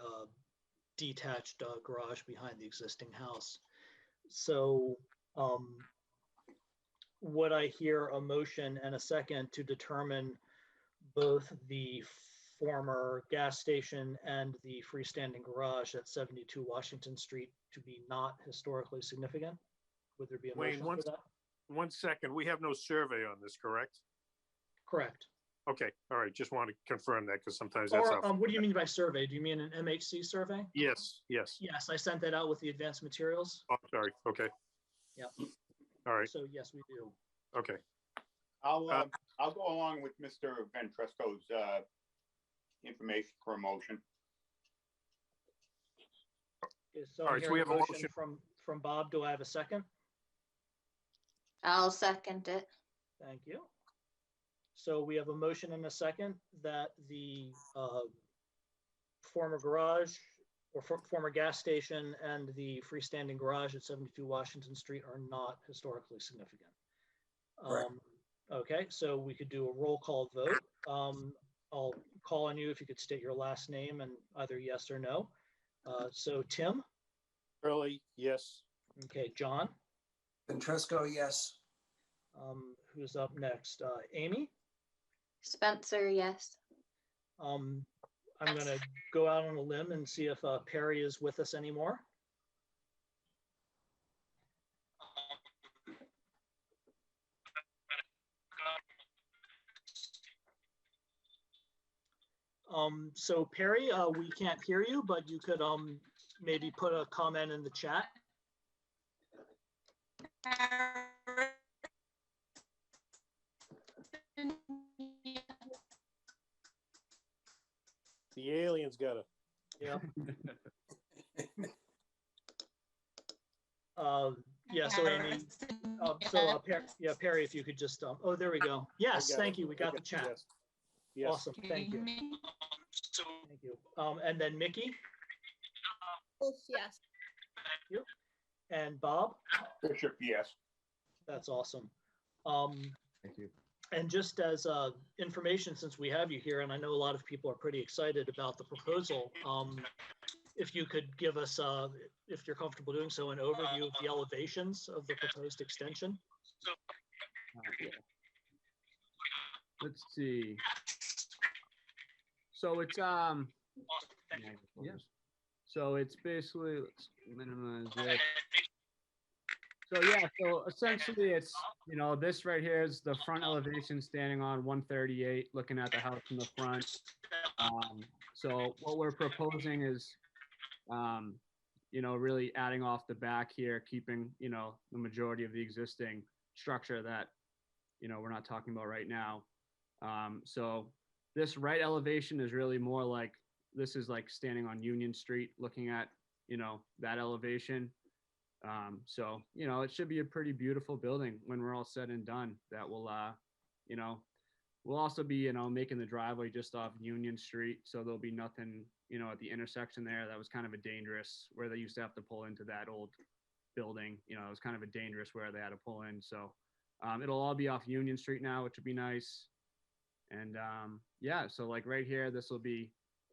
detached garage behind the existing house. So would I hear a motion and a second to determine both the former gas station and the freestanding garage at 72 Washington Street to be not historically significant? Would there be a motion for that? 1 second. We have no survey on this, correct? Correct. Okay. All right. Just want to confirm that because sometimes that's Or what do you mean by survey? Do you mean an MHC survey? Yes. Yes. Yes, I sent that out with the advanced materials. Oh, sorry. Okay. Yep. All right. So yes, we do. Okay. I'll go along with Mr. Ventresco's information for a motion. Okay, so All I'm right, so hearing we have a motion. from Bob. Do I have a second? I'll second it. Thank you. So we have a motion and a second that the former garage or former gas station and the freestanding garage at 72 Washington Street are not historically significant. Correct. Okay, so we could do a roll call vote. I'll call on you if you could state your last name and either yes or no. So Tim? Early, yes. Okay, John? Ventresco, yes. Who's up next? Amy? Spencer, yes. I'm gonna go out on a limb and see if Perry is with us anymore. So Perry, we can't hear you, but you could maybe put a comment in the chat. The aliens got it. Yeah. Yeah, so Amy, yeah, Perry, if you could just, oh, there we go. Yes, thank you. We got the chat. Yes. Yes. Awesome, thank you. Thank you. And then Mickey Yes. and Bob, Bishop, yes. that's awesome. Thank you. And just as information, since we have you here, and I know a lot of people are pretty excited about the proposal, if you could give us, if you're comfortable doing so, an overview of the elevations of the proposed extension. Yeah. Let's see. So it's yeah. So it's basically, let's minimize it. So yeah, so essentially it's, you know, this right here is the front elevation standing on 138, looking at the house from the front. So what we're proposing is, you know, really adding off the back here, keeping, you know, the majority of the existing structure that, you know, we're not talking about right now. So this right elevation is really more like, this is like standing on Union Street, looking at, you know, that elevation. So, you know, it should be a pretty beautiful building when we're all said and done. That will, you know, we'll also be, you know, making the driveway just off Union Street. So there'll be nothing, you know, at the intersection there. That was kind of a dangerous, where they used to have to pull into that old building. You know, it was kind of a dangerous where they had to pull in. So it'll all be off Union Street now, which would be nice. And yeah, so like right here, this will be,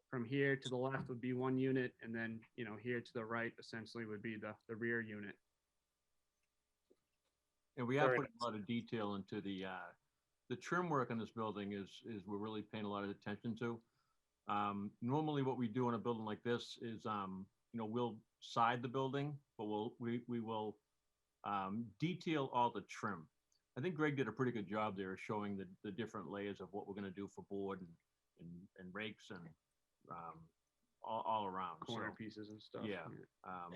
from here to the left would be one unit, and then, you know, here to the right essentially would be the rear unit. And we have Very put a lot of detail into the trim work on this building is we're really paying a lot of attention to. Normally what we do on a building like this is, you know, we'll side the building, but we will detail all the trim. I think Greg did a pretty good job there of showing the different layers of what we're going to do for board and rakes and all around. Corner So, pieces and stuff. yeah.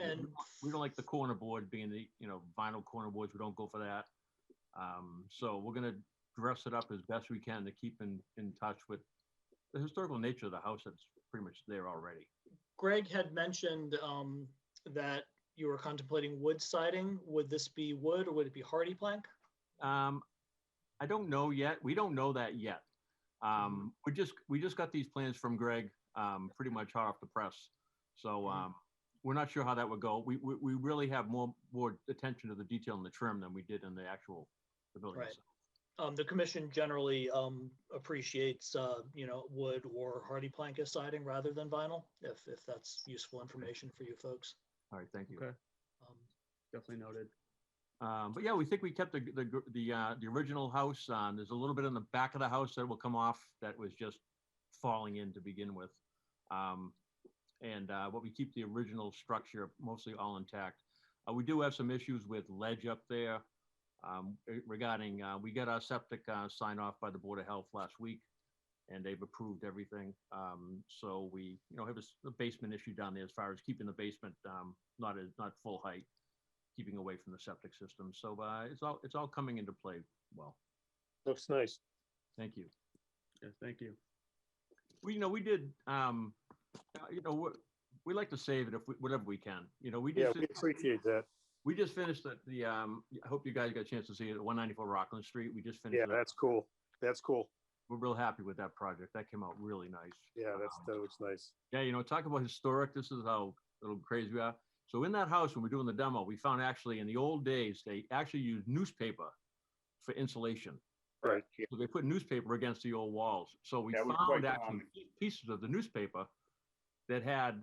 And We don't like the corner board being the, you know, vinyl corner boards. We don't go for that. So we're going to dress it up as best we can to keep in touch with the historical nature of the house that's pretty much there already. Greg had mentioned that you were contemplating wood siding. Would this be wood or would it be hardy plank? I don't know yet. We don't know that yet. We just got these plans from Greg pretty much hot off the press. So we're not sure how that would go. We really have more attention to the detail in the trim than we did in the building. Right. Itself. The commission generally appreciates, you know, wood or hardy plank as siding rather than vinyl, if that's useful information for you folks. All right, thank you. Okay. Definitely noted. But yeah, we think we kept the original house. There's a little bit in the back of the house that will come off that was just falling in to begin with. But we keep the original structure mostly all intact. We do have some issues with ledge up there regarding, we got our septic sign off by the Board of Health last week, and they've approved everything. So we, you know, have a basement issue down there as far as keeping the basement not full height, keeping away from the septic system. So it's all coming into play well. Looks nice. Thank you. Yeah, thank you. We did, you know, we like to save it whatever we can. You know, we appreciate that. We just finished I hope you guys got a chance to see it at 194 Rockland Street. We just finished. Yeah, that's cool. That's cool. We're real happy with that project. That came out really nice. Yeah, that looks nice. Yeah, you know, talk about historic. This is how little crazy we are. So in that house, when we're doing the demo, we found actually in the old days, they actually used newspaper for insulation. Right. So they put newspaper against the old walls. So we That was found quite actually common. pieces of the newspaper that had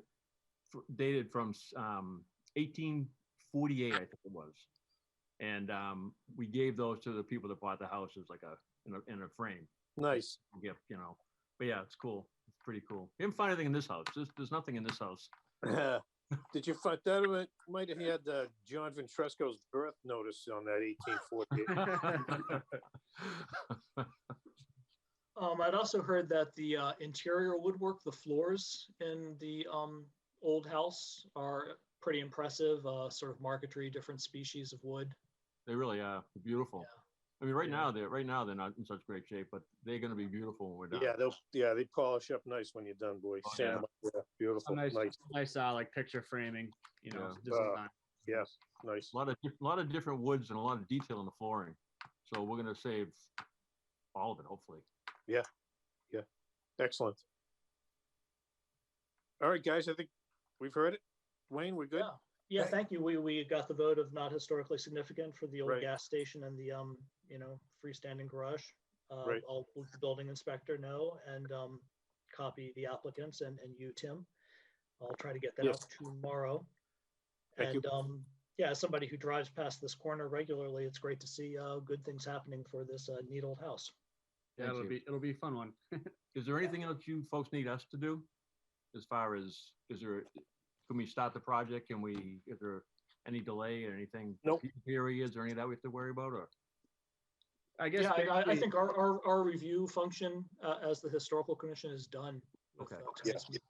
dated from 1848, I think it was. And we gave those to the people that bought the house as like in a frame. Nice. Gift, you know. But yeah, it's cool. It's pretty cool. You didn't find anything in this house. There's nothing in this house. Did you find that? Might have had John Ventresco's birth notice on that 1848. I'd also heard that the interior woodwork, the floors in the old house are pretty impressive, sort of marquetry, different species of wood. They really are beautiful. Yeah. I mean, right Yeah. now they're not in such great shape, but they're going to be beautiful when we're done. They polish up nice when you're done, boy. Oh, Sand yeah. them up, yeah, beautiful, Nice, nice. like picture framing, you know, Yeah. design. Yeah, nice. A lot of different woods and a lot of detail in the flooring. So we're going to save all of it, hopefully. Yeah, excellent. All right, guys, I think we've heard it. Wayne, we're good? Yeah, thank you. We got the vote of not historically significant for the old Right. gas station and the freestanding garage. Right. I'll let the building inspector know and copy the applicants and you, Tim. I'll try to get that Yes. out tomorrow. Thank you. And yeah, as somebody who drives past this corner regularly, it's great to see good things happening for this neat old house. Yeah, it'll be a fun one. Is there anything else you folks need us to do? As far as, can we start the project? Is there any delay or anything? Nope. Periods or any of that we have to worry about, or? I guess. Yeah, I think our review function as the historical commission is done. With, Okay. tonight's Yeah. meeting.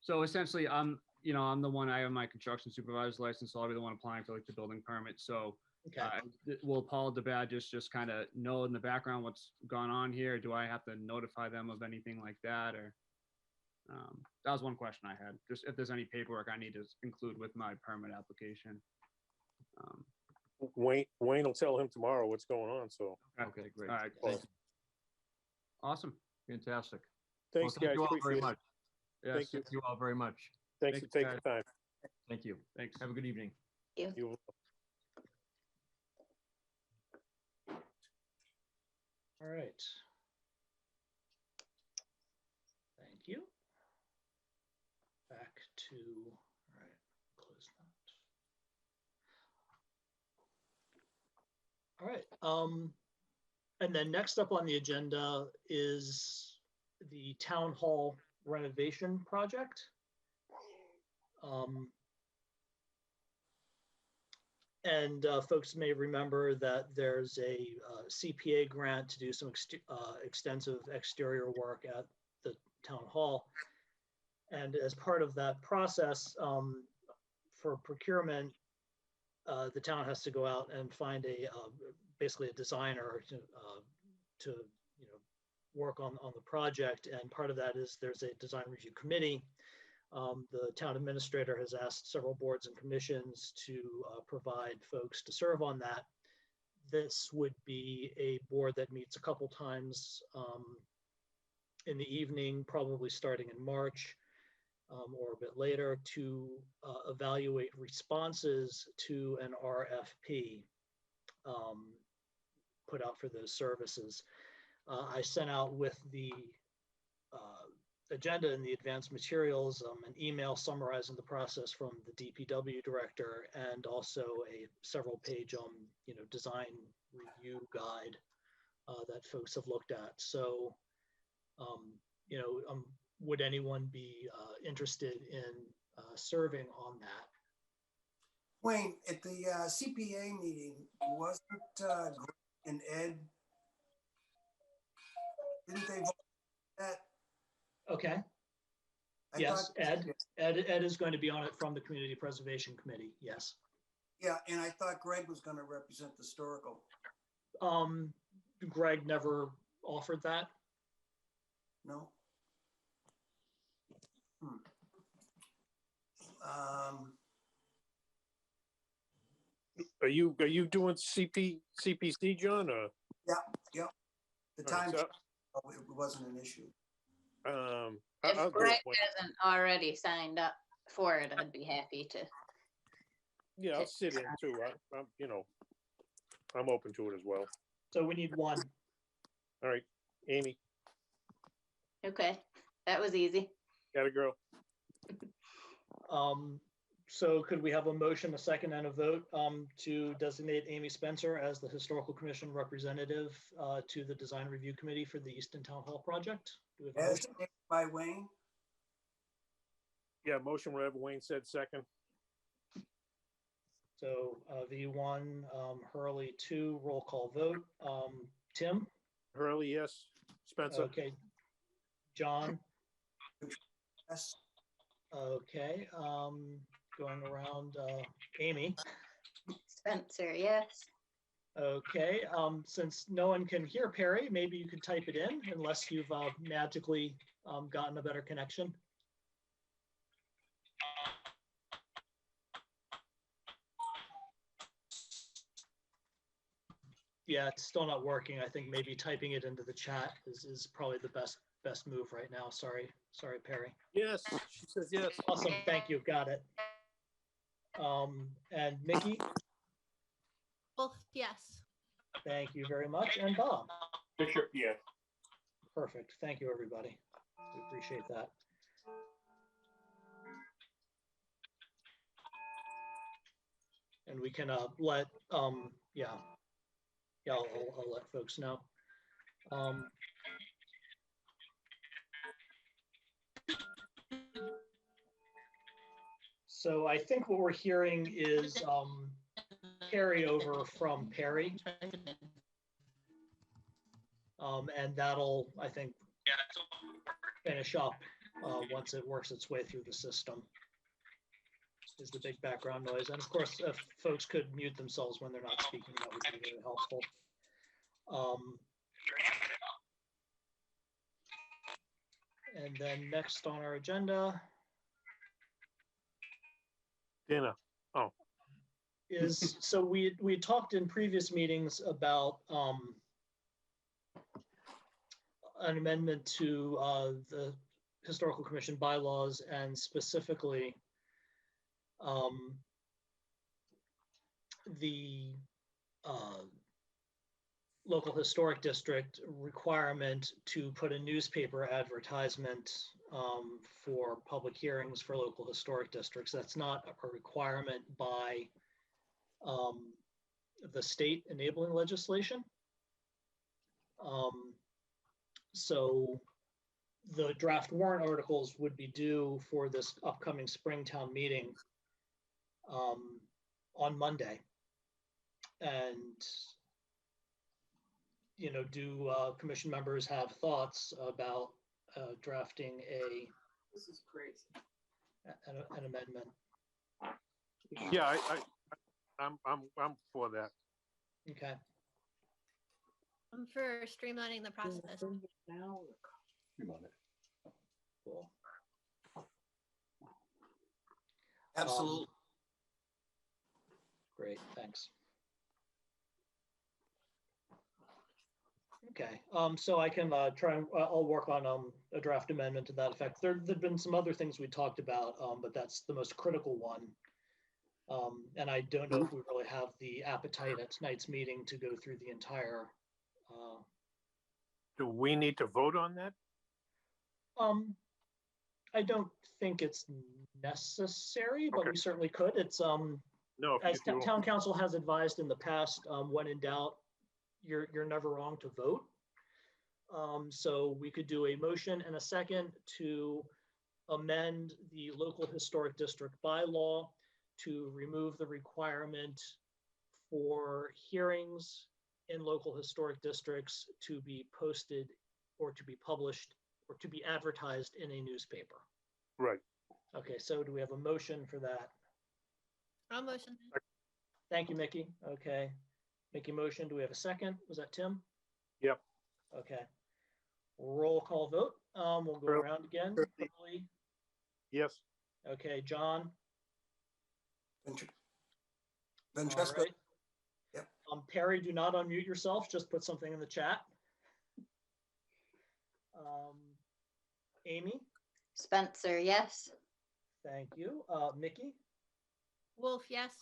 So essentially, I'm the one, I have my construction supervisor's license, so I'll be the one applying for like the building permit. So Okay. will Paul DeBad just kind of know in the background what's gone on here? Do I have to notify them of anything like that, or? That was one question I had. Just if there's any paperwork I need to include with my permit application. Wayne will tell him tomorrow what's going on, so. Okay, great. All right. Thank you. Awesome. Fantastic. Thanks, Well, thank guys, you all very appreciate it. much. Yes. Thank you. Thank you all very much. Thanks for taking the time. Thank you. Thanks. Have a good evening. You All right. Thank you. Back to, all right, close that. All right. And then next up on the agenda is the town hall renovation project. And folks may remember that there's a CPA grant to do some extensive exterior work at the town hall. And as part of that process, for procurement, the town has to go out and find basically a designer to work on the project. And part of that is there's a design review committee. The town administrator has asked several boards and commissions to provide folks to serve on that. This would be a board that meets a couple times in the evening, probably starting in March or a bit later, to evaluate responses to an RFP put out for those services. I sent out with the agenda and the advanced materials, an email summarizing the process from the DPW director, and also a several-page, design review guide that folks have looked at. So, would anyone be interested in serving on that? Wayne, at the CPA meeting, wasn't Greg and Ed, didn't they vote that? Okay. I Yes, thought- Ed is going to be on it from the Community Preservation Committee, yes. Yeah, and I thought Greg was going to represent the historical. Greg never offered that. No? Are you doing CPC, John, or? The All right, time, so, it wasn't an issue. I'll If do Greg it when- hasn't already signed up for it, I'd be happy to. Yeah, I'll sit in too. I'm open to it as well. So we need one. All right, Amy, Okay, that was easy. got a girl. So could we have a motion, a second, and a vote to designate Amy Spencer as the Historical Commission representative to the Design Review Committee for the Easton Town Hall project? Do we have a As motion? stated by Wayne, Yeah, motion, whatever Wayne said, second. So V1, Hurley 2, roll call vote. Tim, Hurley, yes. Spencer. Okay. John, Yes. okay, going around, Amy. Spencer, yes. Okay, since no one can hear Perry, maybe you could type it in unless you've magically gotten a better connection. Yeah, it's still not working. I think maybe typing it into the chat is probably the best move right now. Sorry, Perry. Yes, she says yes. Awesome, thank you, got it. And Mickey, Both, yes. thank you very much, and Bob. Bishop, yes. Perfect, thank you, everybody. We appreciate that. And we can let, yeah, I'll let folks know. So I think what we're hearing is carryover from Perry. And that'll, I think, finish up once it works its way through the system. Is the big background noise. And of course, if folks could mute themselves when they're not speaking, that would be really helpful. And then next on our agenda Dana. Oh. is, so we talked in previous meetings about an amendment to the Historical Commission bylaws, and specifically the local historic district requirement to put a newspaper advertisement for public hearings for local historic districts. That's not a requirement by the state enabling legislation. So the draft warrant articles would be due for this upcoming Springtown meeting on Monday. And, you know, do commission members have thoughts about drafting This is crazy. an amendment? Yeah, I'm for that. Okay. I'm for streamlining the process. Now, Cool. Absolutely. Great, thanks. Okay, so I can try and I'll work on a draft amendment to that effect. There've been some other things we talked about, but that's the most critical one. And I don't know if we really have the appetite at tonight's meeting to go through the entire. Do we need to vote on that? I don't think it's necessary, but Okay. we certainly could. It's No. as town council has advised in the past, when in doubt, you're never wrong to vote. So we could do a motion and a second to amend the local historic district bylaw to remove the requirement for hearings in local historic districts to be posted or to be published or to be advertised in a newspaper. Right. Okay, so do we have a motion for that? I'll motion. Thank you, Mickey. Okay. Mickey motion. Do we have a second? Was that Tim? Yep. Okay. Roll call vote. We'll go around again. Probably. Yes. Okay, John. Francesco. All right. Yep. Perry, do not unmute yourself. Just put something in the chat. Amy. Spencer, yes. Thank you. Mickey. Wolf, yes.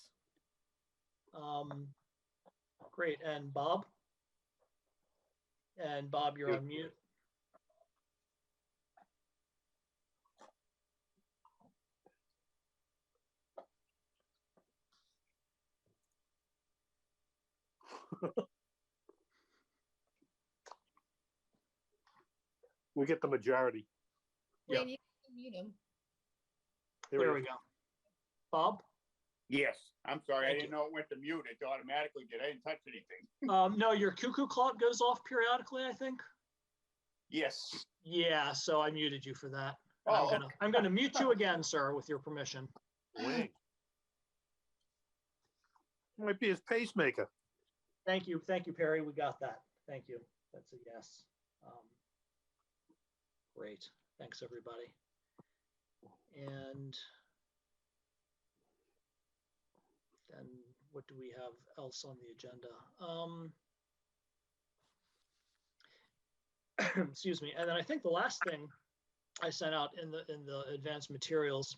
Great. And Bob. And Bob, you're on mute. We get the majority. Yeah. Wayne, you can mute him. There we go. Bob? Yes, I'm sorry, I Thank didn't know it went to mute. It automatically did. I didn't touch anything. No, your cuckoo clock goes off periodically, I think. Yes. Yeah, so I muted you for that. Oh, I'm gonna mute you again, sir, with your permission. Wayne. Might be his pacemaker. Thank you, Perry. We got that. Thank you. That's a yes. Great. Thanks, everybody. And then what do we have else on the agenda? Excuse me. And then I think the last thing I sent out in the advanced materials.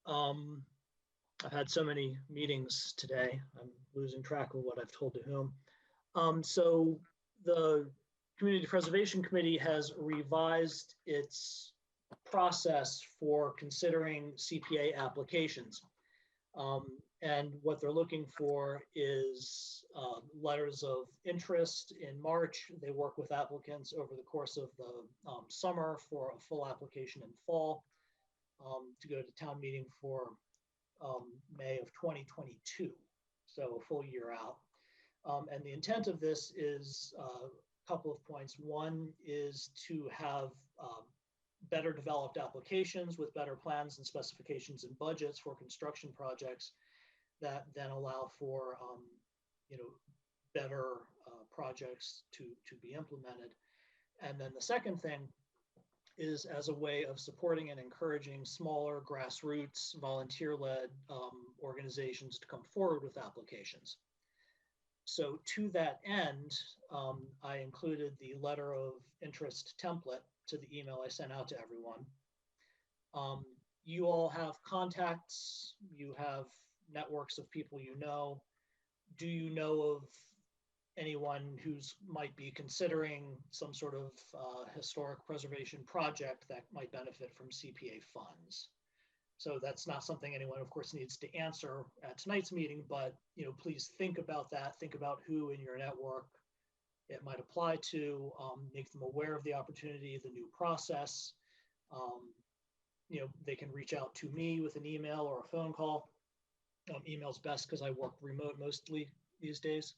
I've had so many meetings today. I'm losing track of what I've told to whom. So the Community Preservation Committee has revised its process for considering CPA applications. And what they're looking for is letters of interest in March. They work with applicants over the course of the summer for a full application in fall to go to town meeting for May of 2022, so a full year out. And the intent of this is a couple of points. One is to have better developed applications with better plans and specifications and budgets for construction projects that then allow for better projects to be implemented. And then the second thing is as a way of supporting and encouraging smaller grassroots volunteer-led organizations to come forward with applications. So to that end, I included the letter of interest template to the email I sent out to everyone. You all have contacts, you have networks of people you know. Do you know of anyone who's might be considering some sort of historic preservation project that might benefit from CPA funds? So that's not something anyone, of course, needs to answer at tonight's meeting, but please think about that. Think about who in your network it might apply to. Make them aware of the opportunity, the new process. They can reach out to me with an email or a phone call. Email's best because I work remote mostly these days.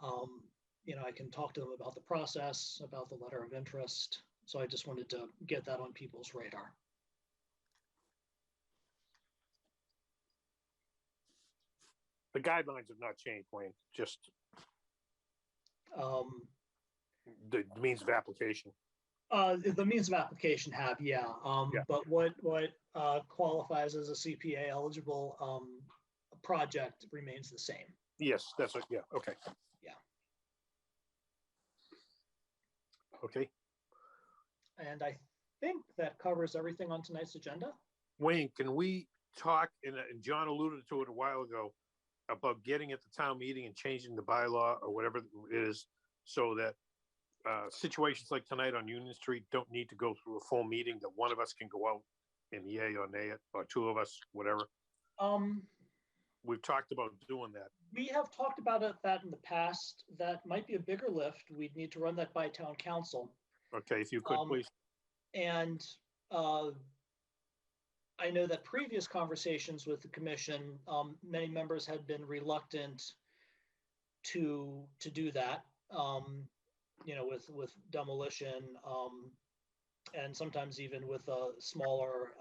I can talk to them about the process, about the letter of interest. So I just wanted to get that on people's radar. The guidelines have not changed, Wayne, just the means of application. The means of application have, yeah. Yeah. But what qualifies as a CPA eligible project remains the same. Yes, that's what, yeah, okay. Yeah. Okay. And I think that covers everything on tonight's agenda. Wayne, can we talk, and John alluded to it a while ago, about getting at the town meeting and changing the bylaw or whatever it is, so that situations like tonight on Union Street don't need to go through a full meeting, that one of us can go out and yay or nay it, or two of us, whatever. We've talked about doing that. We have talked about that in the past. That might be a bigger lift. We'd need to run that by town council. Okay, if you could, please. And I know that previous conversations with the commission, many members had been reluctant to do that, with demolition, and sometimes even with smaller,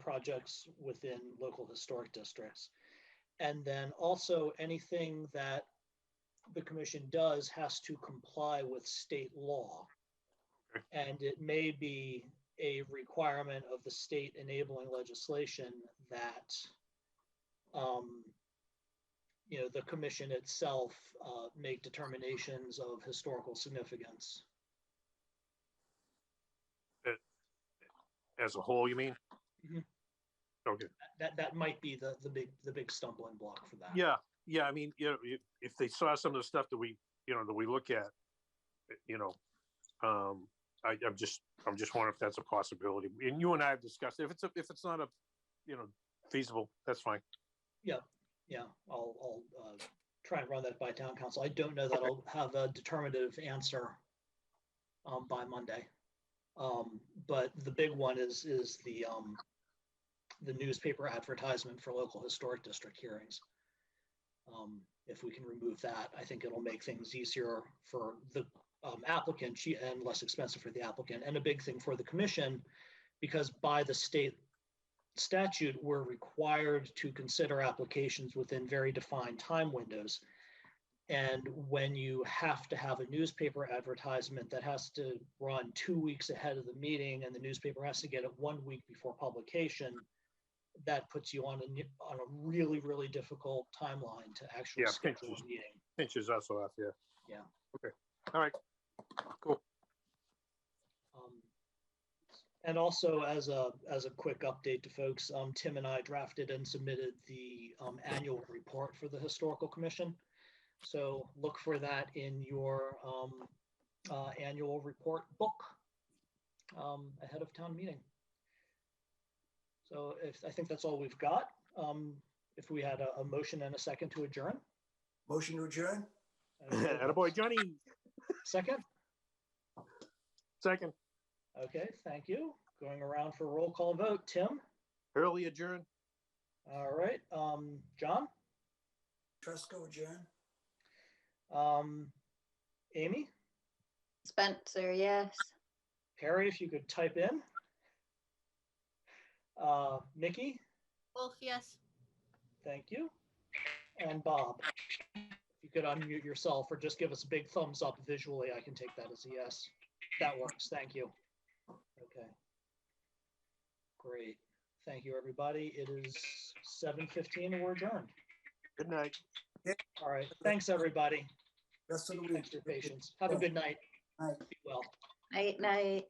projects within local historic districts. And then also anything that the commission does has to comply with state law. Okay. And it may be a requirement of the state enabling legislation that, the commission itself make determinations of historical significance. As a whole, you mean? Mm-hmm. Okay. That might be the big stumbling block for that. Yeah. I mean, if they saw some of the stuff that we look at, I'm just wondering if that's a possibility. And you and I have discussed it. If it's not feasible, that's fine. Yeah. I'll try and run that by town council. I don't know that I'll have a determinative answer by Monday. But the big one is the newspaper advertisement for local historic district hearings. If we can remove that, I think it'll make things easier for the applicant, and less expensive for the applicant, and a big thing for the commission, because by the state statute, we're required to consider applications within very defined time windows. And when you have to have a newspaper advertisement that has to run 2 weeks ahead of the meeting, and the newspaper has to get it 1 week before publication, that puts you on a really, really difficult timeline to actually schedule a meeting. Pinches us off, yeah. Yeah. Okay, all right, cool. And also, as a quick update to folks, Tim and I drafted and submitted the annual report for the Historical Commission. So look for that in your annual report book ahead of town meeting. So I think that's all we've got. If we had a motion and a second to adjourn. Motion to adjourn? Attaboy, Johnny. Second? Second. Okay, thank you. Going around for roll call vote. Tim? Early adjourn. All right. John? Tresco adjourn? Amy? Spencer, yes. Perry, if you could type in. Mickey? Wolf, yes. Thank you. And Bob, if you could unmute yourself or just give us a big thumbs up visually, I can take that as a yes. That works. Thank you. Okay. Great. Thank you, everybody. It is 7:15 and we're adjourned. Good night. All right. Thanks, everybody. Rest of the week. Thanks for your patience. Have a good night. Night. Be well. Night, night.